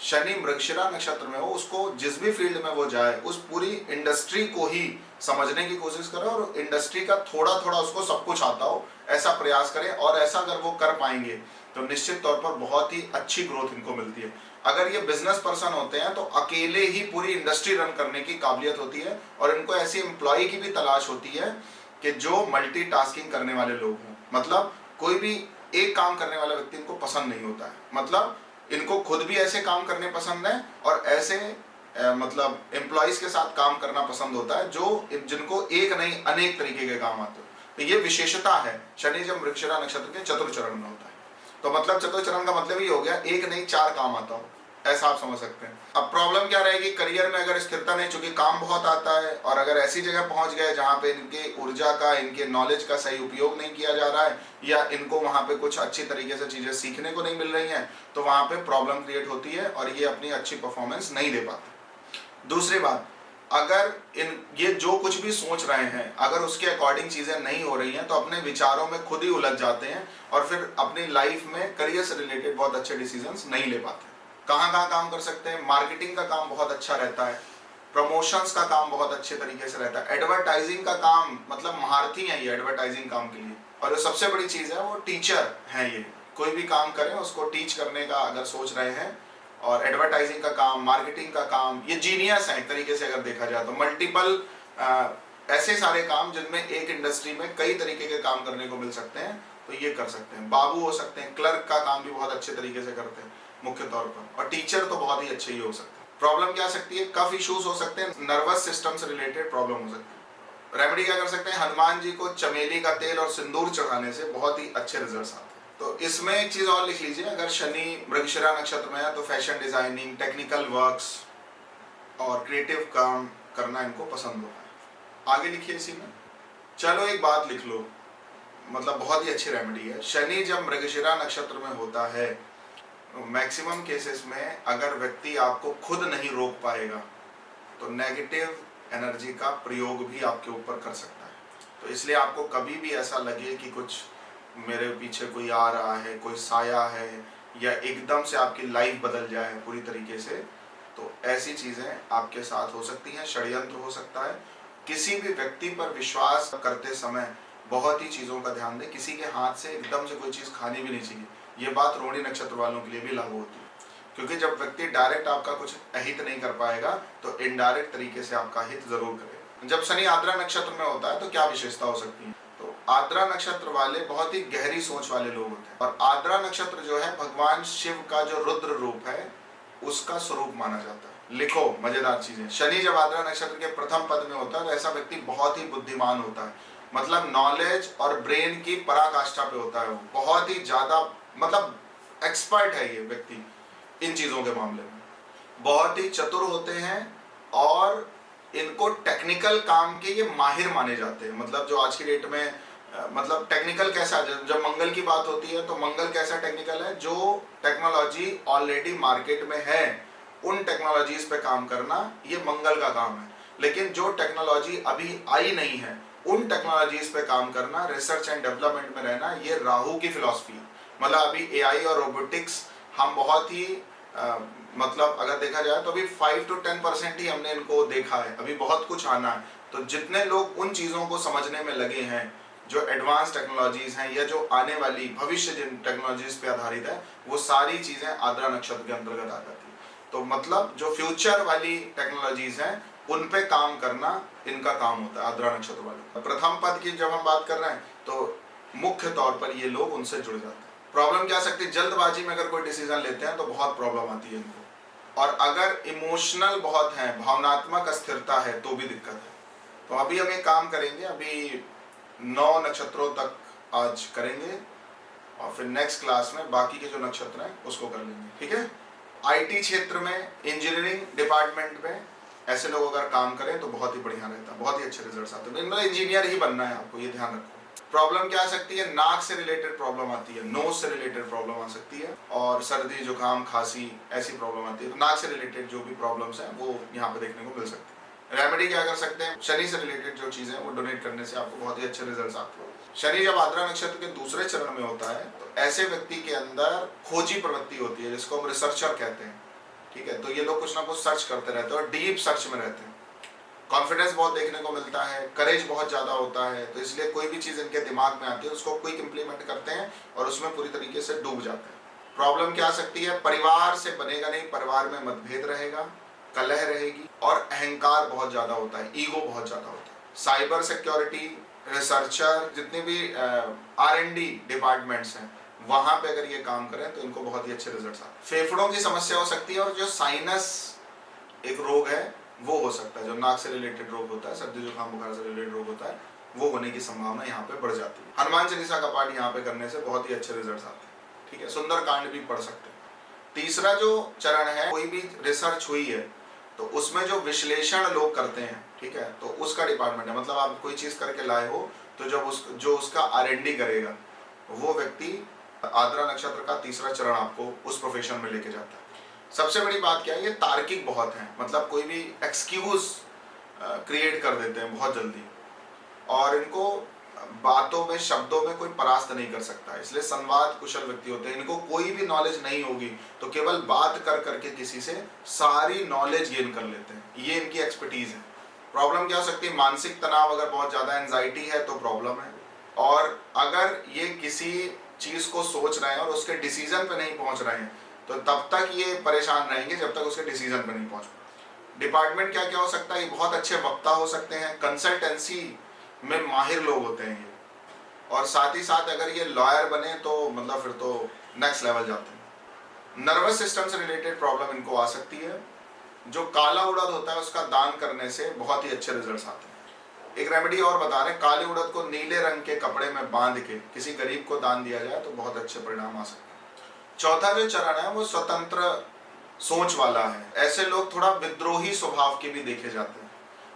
शनि मृगशिरा नक्षत्र में हो, उसको जिस भी फील्ड में वो जाए उस पूरी इंडस्ट्री को ही समझने की कोशिश करे और इंडस्ट्री का थोड़ा थोड़ा उसको सब कुछ आता हो, ऐसा प्रयास करें। और ऐसा अगर वो कर पाएंगे तो निश्चित तौर पर बहुत ही अच्छी ग्रोथ इनको मिलती है। अगर ये बिजनेस पर्सन होते हैं तो अकेले ही पूरी इंडस्ट्री रन करने की काबिलियत होती है और इनको ऐसी एम्प्लॉय की भी तलाश होती है कि जो मल्टीटास्किंग करने वाले लोग हों। मतलब कोई भी एक काम करने वाला व्यक्ति इनको पसंद नहीं होता है। मतलब इनको खुद भी ऐसे काम करने पसंद है और ऐसे मतलब एम्प्लॉइज के साथ काम करना पसंद होता है जो जिनको एक नहीं अनेक तरीके के काम आते हो। तो ये विशेषता है शनि जब मृगशिरा नक्षत्र के चतुर्थ चरण में होता है। तो मतलब चतुर्थ चरण का मतलब ये हो गया एक नहीं चार काम आता हो, ऐसा आप समझ सकते हैं। अब प्रॉब्लम क्या रहेगी? करियर में अगर स्थिरता नहीं, चूंकि काम बहुत आता है और अगर ऐसी जगह पहुंच गए जहां पे इनके ऊर्जा का, इनके नॉलेज का सही उपयोग नहीं किया जा रहा है या इनको वहां पे कुछ अच्छी तरीके से चीजें सीखने को नहीं मिल रही हैं, तो वहां पे प्रॉब्लम क्रिएट होती है और ये अपनी अच्छी परफॉर्मेंस नहीं दे पाते। दूसरी बात, अगर ये जो कुछ भी सोच रहे हैं अगर उसके अकॉर्डिंग चीजें नहीं हो रही हैं तो अपने विचारों में खुद ही उलझ जाते हैं और फिर अपनी लाइफ में करियर से रिलेटेड बहुत अच्छे डिसीजंस नहीं ले पाते। कहाँ कहाँ काम कर सकते हैं? मार्केटिंग का काम बहुत अच्छा रहता है, प्रमोशंस का काम बहुत अच्छे तरीके से रहता है, एडवर्टाइजिंग का काम, मतलब महारथी है ये एडवर्टाइजिंग काम के लिए। और जो सबसे बड़ी चीज है वो टीचर है। ये कोई भी काम करें उसको टीच करने का अगर सोच रहे हैं, और एडवर्टाइजिंग का काम, मार्केटिंग का काम, ये जीनियस है एक तरीके से अगर देखा जाए तो। मल्टीपल ऐसे सारे काम जिनमें एक इंडस्ट्री में कई तरीके के काम करने को मिल सकते हैं तो ये कर सकते हैं। बाबू हो सकते हैं, क्लर्क का काम भी बहुत अच्छे तरीके से करते हैं मुख्य तौर पर, और टीचर तो बहुत ही अच्छे ही हो सकते हैं। प्रॉब्लम क्या सकती है? कफ इश्यूज हो सकते हैं, नर्वस सिस्टम से रिलेटेड प्रॉब्लम हो सकती है। रेमेडी क्या कर सकते हैं? हनुमान जी को चमेली का तेल और सिंदूर चढ़ाने से बहुत ही अच्छे रिजल्ट्स आते हैं। तो इसमें एक चीज और लिख लीजिए, अगर शनि मृगशिरा नक्षत्र में है तो फैशन डिजाइनिंग, टेक्निकल वर्क्स और क्रिएटिव काम, करना इनको पसंद होता है। आगे लिखिए इसी में, चलो एक बात लिख लो, मतलब बहुत ही अच्छी रेमेडी है। शनि जब मृगशिरा नक्षत्र में होता है, मैक्सिमम केसेस में अगर व्यक्ति आपको खुद नहीं रोक पाएगा तो नेगेटिव एनर्जी का प्रयोग भी आपके ऊपर कर सकता है। तो इसलिए आपको कभी भी ऐसा लगे कि कुछ मेरे पीछे कोई आ रहा है, कोई साया है, या एकदम से आपकी लाइफ बदल जाए पूरी तरीके से, तो ऐसी चीज़ें आपके साथ हो सकती हैं, षड्यंत्र हो सकता है। किसी भी व्यक्ति पर विश्वास करते समय बहुत ही चीज़ों का ध्यान दें। किसी के हाथ से एकदम से कोई चीज़ खानी भी नहीं चाहिए। ये बात रोहिणी नक्षत्र वालों के लिए भी लागू होती है, क्योंकि जब व्यक्ति डायरेक्ट आपका कुछ अहित नहीं कर पाएगा तो इनडायरेक्ट तरीके से आपका हित जरूर करेगा। जब शनि आर्द्रा नक्षत्र में होता है तो क्या विशेषता हो सकती है? तो आर्द्रा नक्षत्र वाले बहुत ही गहरी सोच वाले लोग होते हैं, और आर्द्रा नक्षत्र जो है भगवान शिव का जो रुद्र रूप है उसका स्वरूप माना जाता है। लिखो मजेदार चीजें, शनि जब आर्द्रा नक्षत्र के प्रथम पद में होता है तो ऐसा व्यक्ति बहुत ही बुद्धिमान होता है, मतलब नॉलेज और ब्रेन की पराकाष्ठा पे होता है। वो बहुत ही ज्यादा मतलब एक्सपर्ट है ये व्यक्ति इन चीजों के मामले में, बहुत ही चतुर होते हैं, और इनको टेक्निकल काम के ये माहिर माने जाते हैं। मतलब जो आज की डेट में मतलब टेक्निकल कैसा, जब मंगल की बात होती है तो मंगल कैसा टेक्निकल है? जो टेक्नोलॉजी ऑलरेडी मार्केट में है उन टेक्नोलॉजीज पे काम करना ये मंगल का काम है, लेकिन जो टेक्नोलॉजी अभी आई नहीं है उन टेक्नोलॉजीज पे काम करना, रिसर्च एंड डेवलपमेंट में रहना, ये राहु की फिलॉसफी है। मतलब अभी एआई और रोबोटिक्स हम बहुत ही मतलब अगर देखा जाए तो अभी 5 to 10% ही हमने इनको देखा है, अभी बहुत कुछ आना है। तो जितने लोग उन चीज़ों को समझने में लगे हैं जो एडवांस टेक्नोलॉजीज हैं या जो आने वाली भविष्य जिन टेक्नोलॉजीज पे आधारित है, वो सारी चीज़ें आर्द्रा नक्षत्र के अंतर्गत आ जाती है। तो मतलब जो फ्यूचर वाली टेक्नोलॉजीज हैं उन पे काम करना इनका काम होता है आर्द्रा नक्षत्र वाले। प्रथम पद की जब हम बात कर रहे हैं तो मुख्य तौर पर ये लोग उनसे जुड़ जाते हैं। प्रॉब्लम क्या सकती है? जल्दबाजी में अगर कोई डिसीजन लेते हैं तो बहुत प्रॉब्लम आती है इनको, और अगर इमोशनल बहुत है, भावनात्मक अस्थिरता है तो भी दिक्कत है। तो अभी हम एक काम करेंगे, अभी 9 नक्षत्रों तक आज करेंगे और फिर नेक्स्ट क्लास में बाकी के जो नक्षत्र हैं उसको कर लेंगे, ठीक है। आईटी क्षेत्र में, इंजीनियरिंग डिपार्टमेंट में ऐसे लोग अगर काम करें तो बहुत ही बढ़िया रहता है, बहुत ही अच्छे रिजल्ट्स आते हैं। मतलब इंजीनियर ही बनना है आपको, ये ध्यान रखो। प्रॉब्लम क्या आ सकती है? नाक से रिलेटेड प्रॉब्लम आती है, नोज से रिलेटेड प्रॉब्लम आ सकती है, और सर्दी जुकाम खांसी ऐसी प्रॉब्लम आती है। तो नाक से रिलेटेड जो भी प्रॉब्लम्स हैं वो यहाँ पे देखने को मिल सकती है। रेमेडी क्या कर सकते हैं? शनि से रिलेटेड जो चीजें हैं वो डोनेट करने से आपको बहुत ही अच्छे रिजल्ट्स आते हैं। शनि जब आर्द्रा नक्षत्र के दूसरे चरण में होता है तो ऐसे व्यक्ति के अंदर खोजी प्रवृत्ति होती है, जिसको हम रिसर्चर कहते हैं, ठीक है। तो ये लोग कुछ ना कुछ सर्च करते रहते हैं और डीप सर्च में रहते हैं। कॉन्फिडेंस बहुत देखने को मिलता है, करेज बहुत ज़्यादा होता है, तो इसलिए कोई भी चीज़ इनके दिमाग में आती है उसको क्विक इम्प्लीमेंट करते हैं और उसमें पूरी तरीके से डूब जाते हैं। प्रॉब्लम क्या आ सकती है? परिवार से बनेगा नहीं, परिवार में मतभेद रहेगा, कलह रहेगी, और अहंकार बहुत ज़्यादा होता है, ईगो बहुत ज़्यादा होता है। साइबर सिक्योरिटी, रिसर्चर, जितने भी R&D डिपार्टमेंट्स हैं वहाँ पे अगर ये काम करें तो इनको बहुत ही अच्छे रिजल्ट्स आते हैं। फेफड़ों की समस्या हो सकती है, और जो साइनस एक रोग है वो हो सकता है, जो नाक से रिलेटेड रोग होता है, सर्दी जुकाम बुखार से रिलेटेड रोग होता है, वो होने की संभावना यहाँ पे बढ़ जाती है। हनुमान चालीसा का पाठ यहाँ पे करने से बहुत ही अच्छे रिजल्ट्स आते हैं, ठीक है। सुंदर कांड भी पढ़ सकते हैं। तीसरा जो चरण है, कोई भी रिसर्च हुई है तो उसमें जो विश्लेषण लोग करते हैं, ठीक है, तो उसका डिपार्टमेंट है। मतलब आप कोई चीज करके लाए हो तो जब जो उसका R&D करेगा वो व्यक्ति आर्द्रा नक्षत्र का तीसरा चरण आपको उस प्रोफेशन में लेके जाता है। सबसे बड़ी बात क्या है? ये तार्किक बहुत है, मतलब कोई भी एक्सक्यूज क्रिएट कर देते हैं बहुत जल्दी, और इनको बातों में, शब्दों में कोई परास्त नहीं कर सकता, इसलिए संवाद कुशल व्यक्ति होते हैं। इनको कोई भी नॉलेज नहीं होगी तो केवल बात कर करके किसी से सारी नॉलेज गेन कर लेते हैं, ये इनकी एक्सपर्टीज है। प्रॉब्लम क्या हो सकती है? मानसिक तनाव, अगर बहुत ज़्यादा एंजाइटी है तो प्रॉब्लम है, और अगर ये किसी चीज़ को सोच रहे हैं और उसके डिसीजन पे नहीं पहुँच रहे हैं तो तब तक ये परेशान रहेंगे जब तक उसके डिसीजन पे नहीं पहुँच पाए। डिपार्टमेंट क्या क्या हो सकता है? ये बहुत अच्छे वक्ता हो सकते हैं, कंसल्टेंसी में माहिर लोग होते हैं ये, और साथ ही साथ अगर ये लॉयर बने तो मतलब फिर तो नेक्स्ट लेवल जाते हैं। नर्वस सिस्टम से रिलेटेड प्रॉब्लम इनको आ सकती है। जो काला उड़द होता है उसका दान करने से बहुत ही अच्छे रिजल्ट्स आते हैं। एक रेमेडी और बता रहे हैं, काले उड़द को नीले रंग के कपड़े में बांध के किसी गरीब को दान दिया जाए तो बहुत अच्छे परिणाम आ सकते हैं। चौथा जो चरण है वो स्वतंत्र सोच वाला है। ऐसे लोग थोड़ा विद्रोही स्वभाव के भी देखे जाते हैं,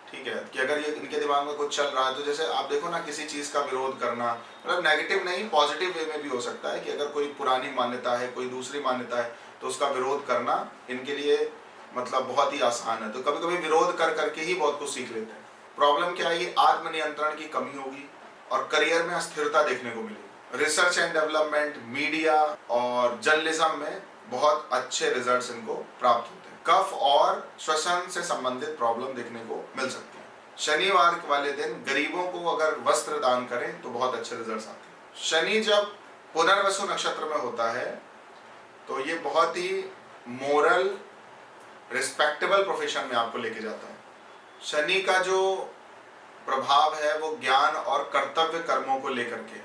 ठीक है, कि अगर ये इनके दिमाग में कुछ चल रहा है तो जैसे आप देखो ना, किसी चीज़ का विरोध करना, मतलब नेगेटिव नहीं, पॉजिटिव वे में भी हो सकता है कि अगर कोई पुरानी मान्यता है, कोई दूसरी मान्यता है, तो उसका विरोध करना इनके लिए मतलब बहुत ही आसान है। तो कभी कभी विरोध कर करके ही बहुत कुछ सीख लेते हैं। प्रॉब्लम क्या है, आत्मनियंत्रण की कमी होगी और करियर में अस्थिरता देखने को मिलेगी। रिसर्च एंड डेवलपमेंट, मीडिया और जर्नलिज्म में बहुत अच्छे रिजल्ट्स इनको प्राप्त होते हैं। कफ और श्वसन से संबंधित प्रॉब्लम देखने को मिल सकती है। शनिवार वाले दिन गरीबों को अगर वस्त्र दान करें तो बहुत अच्छे रिजल्ट्स आते हैं। शनि जब पुनर्वसु नक्षत्र में होता है तो ये बहुत ही मोरल, रिस्पेक्टेबल प्रोफेशन में आपको लेके जाता है। शनि का जो प्रभाव है वो ज्ञान और कर्तव्य कर्मों को लेकर के,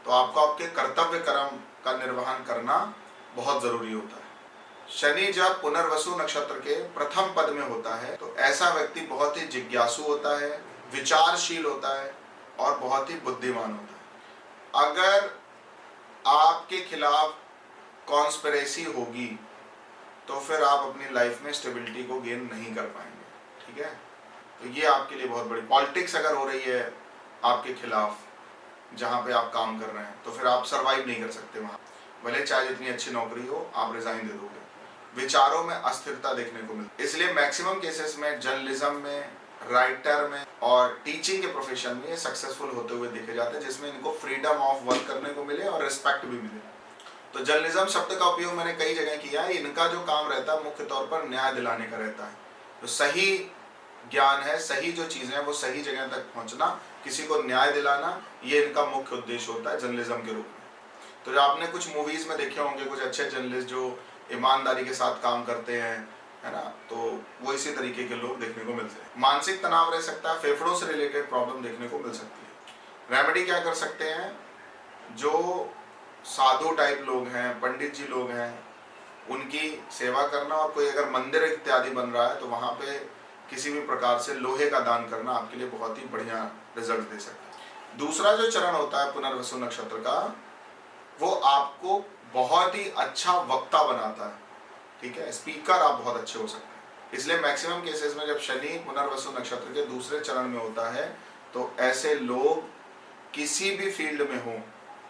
तो आपको आपके कर्तव्य कर्म का निर्वहन करना बहुत जरूरी होता है। शनि जब पुनर्वसु नक्षत्र के प्रथम पद में होता है तो ऐसा व्यक्ति बहुत ही जिज्ञासु होता है, विचारशील होता है और बहुत ही बुद्धिमान होता है। अगर आपके खिलाफ कॉन्स्पिरेसी होगी तो फिर आप अपनी लाइफ में स्टेबिलिटी को गेन नहीं कर पाएंगे, ठीक है। तो ये आपके लिए बहुत बड़ी, पॉलिटिक्स अगर हो रही है आपके खिलाफ जहाँ पे आप काम कर रहे हैं तो फिर आप सरवाइव नहीं कर सकते वहाँ, भले चाहे जितनी अच्छी नौकरी हो, आप रिजाइन दे दोगे। विचारों में अस्थिरता देखने को मिलती है, इसलिए मैक्सिमम केसेस में जर्नलिज्म में, राइटर में और टीचिंग के प्रोफेशन में ये सक्सेसफुल होते हुए देखे जाते हैं, जिसमें इनको फ्रीडम ऑफ वर्क करने को मिले और रिस्पेक्ट भी मिले। तो जर्नलिज्म शब्द का उपयोग मैंने कई जगह किया है। इनका जो काम रहता है मुख्य तौर पर न्याय दिलाने का रहता है। तो सही ज्ञान है, सही जो चीज़ें हैं वो सही जगह तक पहुंचना, किसी को न्याय दिलाना, ये इनका मुख्य उद्देश्य होता है जर्नलिज्म के रूप में। तो जो आपने कुछ मूवीज़ में देखे होंगे कुछ अच्छे जर्नलिस्ट जो ईमानदारी के साथ काम करते हैं, है ना, तो वो इसी तरीके के लोग देखने को मिलते हैं। मानसिक तनाव रह सकता है, फेफड़ों से रिलेटेड प्रॉब्लम देखने को मिल सकती है। रेमेडी क्या कर सकते हैं, जो साधु टाइप लोग हैं, पंडित जी लोग हैं, उनकी सेवा करना, और कोई अगर मंदिर इत्यादि बन रहा है तो वहाँ पे किसी भी प्रकार से लोहे का दान करना आपके लिए बहुत ही बढ़िया रिजल्ट दे सकता है। दूसरा जो चरण होता है पुनर्वसु नक्षत्र का, वो आपको बहुत ही अच्छा वक्ता बनाता है, ठीक है, स्पीकर आप बहुत अच्छे हो सकते हैं। इसलिए मैक्सिमम केसेस में जब शनि पुनर्वसु नक्षत्र के दूसरे चरण में होता है तो ऐसे लोग किसी भी फील्ड में हो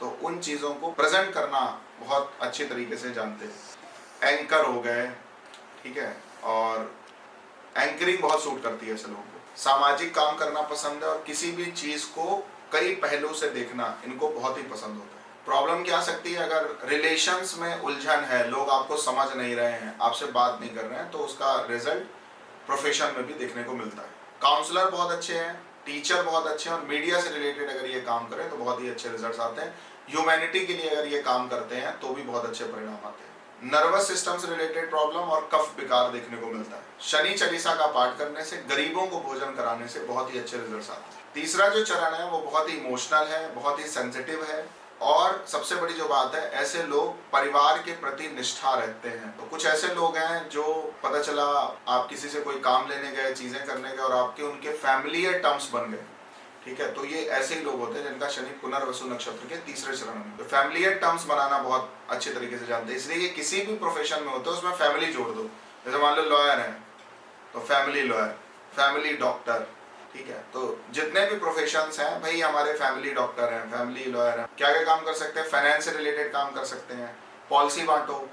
तो उन चीज़ों को प्रेजेंट करना बहुत अच्छे तरीके से जानते हैं। एंकर हो गए, ठीक है, और एंकरिंग बहुत सूट करती है ऐसे लोगों को। सामाजिक काम करना पसंद है और किसी भी चीज़ को कई पहलू से देखना इनको बहुत ही पसंद होता है। प्रॉब्लम क्या आ सकती है, अगर रिलेशंस में उलझन है, लोग आपको समझ नहीं रहे हैं, आपसे बात नहीं कर रहे हैं, तो उसका रिजल्ट प्रोफेशन में भी देखने को मिलता है। काउंसलर बहुत अच्छे हैं, टीचर बहुत अच्छे हैं और मीडिया से रिलेटेड अगर ये काम करें तो बहुत ही अच्छे रिजल्ट्स आते हैं। ह्यूमैनिटी के लिए अगर ये काम करते हैं तो भी बहुत अच्छे परिणाम आते हैं। नर्वस सिस्टम से रिलेटेड प्रॉब्लम और कफ विकार देखने को मिलता है। शनि चालीसा का पाठ करने से, गरीबों को भोजन कराने से बहुत ही अच्छे रिजल्ट्स आते हैं। तीसरा जो चरण है वो बहुत ही इमोशनल है, बहुत ही सेंसिटिव है, और सबसे बड़ी जो बात है, ऐसे लोग परिवार के प्रति निष्ठा रखते हैं। तो कुछ ऐसे लोग हैं जो पता चला आप किसी से कोई काम लेने गए, चीजें करने गए और आपके उनके फैमिलियर टर्म्स बन गए, ठीक है, तो ये ऐसे ही लोग होते हैं जिनका शनि पुनर्वसु नक्षत्र के तीसरे चरण में। तो फैमिलियर टर्म्स बनाना बहुत अच्छे तरीके से जानते हैं, इसलिए ये किसी भी प्रोफेशन में होते हैं उसमें फैमिली जोड़ दो। जैसे मान लो लॉयर है तो फैमिली लॉयर, फैमिली डॉक्टर, ठीक है, तो जितने भी प्रोफेशंस हैं भाई, हमारे फैमिली डॉक्टर हैं, फैमिली लॉयर हैं। क्या क्या काम कर सकते हैं, फाइनेंस से रिलेटेड काम कर सकते हैं, पॉलिसी बांटो,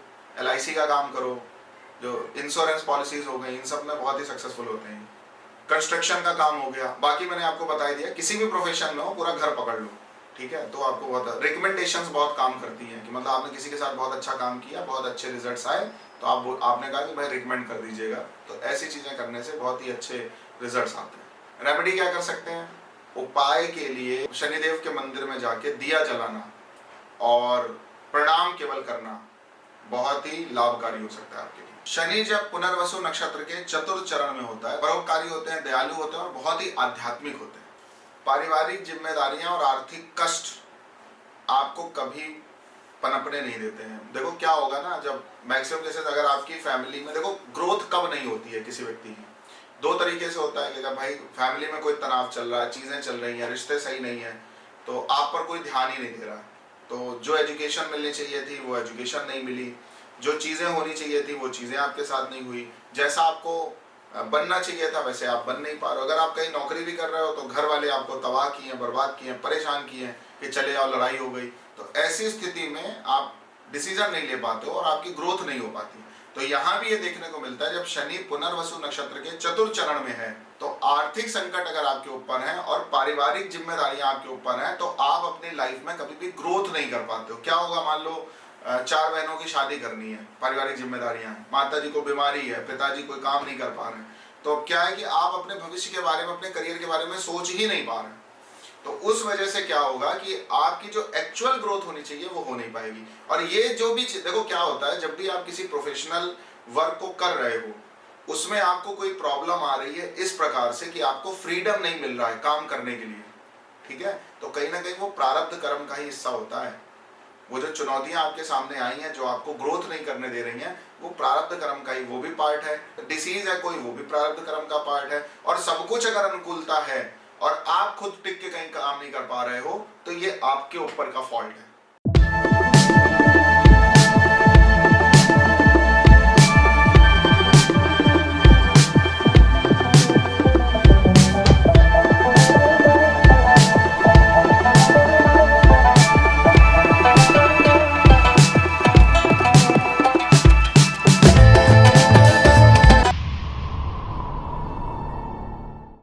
LIC का काम करो, जो इंश्योरेंस पॉलिसीज हो गई, इन सब में बहुत ही सक्सेसफुल होते हैं। कंस्ट्रक्शन का काम हो गया, बाकी मैंने आपको बता दिया, किसी भी प्रोफेशन में हो पूरा घर पकड़ लो, ठीक है, तो आपको बहुत रिकमेंडेशंस बहुत काम करती हैं कि मतलब आपने किसी के साथ बहुत अच्छा काम किया, बहुत अच्छे रिजल्ट्स आए, तो आपने कहा कि भाई रिकमेंड कर दीजिएगा, तो ऐसी चीज़ें करने से बहुत ही अच्छे रिजल्ट्स आते हैं। रेमेडी क्या कर सकते हैं, उपाय के लिए शनिदेव के मंदिर में जाके दिया जलाना और प्रणाम केवल करना बहुत ही लाभकारी हो सकता है आपके लिए। शनि जब पुनर्वसु नक्षत्र के चतुर्थ चरण में होता है, परोपकारी होते हैं, दयालु होते हैं और बहुत ही आध्यात्मिक होते हैं। पारिवारिक जिम्मेदारियां और आर्थिक कष्ट आपको कभी पनपने नहीं देते हैं। देखो क्या होगा ना, जब मैक्सिमम केसेस अगर आपकी फैमिली में, देखो ग्रोथ कब नहीं होती है किसी व्यक्ति की, दो तरीके से होता है कि अगर भाई फैमिली में कोई तनाव चल रहा है, चीज़ें चल रही हैं, रिश्ते सही नहीं है, तो आप पर कोई ध्यान ही नहीं दे रहा, तो जो एजुकेशन मिलनी चाहिए थी वो एजुकेशन नहीं मिली, जो चीज़ें होनी चाहिए थी वो चीज़ें आपके साथ नहीं हुई, जैसा आपको बनना चाहिए था वैसे आप बन नहीं पा रहे हो। अगर आप कहीं नौकरी भी कर रहे हो तो घर वाले आपको तबाह किए हैं, बर्बाद किए हैं, परेशान किए हैं कि चले आओ लड़ाई हो गई। तो ऐसी स्थिति में आप डिसीजन नहीं ले पाते हो और आपकी ग्रोथ नहीं हो पाती। तो यहाँ भी ये देखने को मिलता है जब शनि पुनर्वसु नक्षत्र के चतुर्थ चरण में है तो आर्थिक संकट अगर आपके ऊपर है और पारिवारिक जिम्मेदारियां आपके ऊपर हैं तो आप अपनी लाइफ में कभी भी ग्रोथ नहीं कर पाते हो। क्या होगा, मान लो 4 बहनों की शादी करनी है, पारिवारिक जिम्मेदारियां हैं, माता जी को बीमारी है, पिताजी कोई काम नहीं कर पा रहे हैं, तो अब क्या है कि आप अपने भविष्य के बारे में, अपने करियर के बारे में सोच ही नहीं पा रहे हैं। तो उस वजह से क्या होगा कि आपकी जो एक्चुअल ग्रोथ होनी चाहिए वो हो नहीं पाएगी। और ये जो भी देखो क्या होता है, जब भी आप किसी प्रोफेशनल वर्क को कर रहे हो उसमें आपको कोई प्रॉब्लम आ रही है इस प्रकार से कि आपको फ्रीडम नहीं मिल रहा है काम करने के लिए, ठीक है, तो कहीं ना कहीं वो प्रारब्ध कर्म का ही हिस्सा होता है। वो जो चुनौतियां आपके सामने आई हैं जो आपको ग्रोथ नहीं करने दे रही हैं वो प्रारब्ध कर्म का ही वो भी पार्ट है। डिसीज है कोई, वो भी प्रारब्ध कर्म का पार्ट है। और सब कुछ अगर अनुकूलता है और आप खुद टिक के कहीं काम नहीं कर पा रहे हो तो ये आपके ऊपर का फॉल्ट है।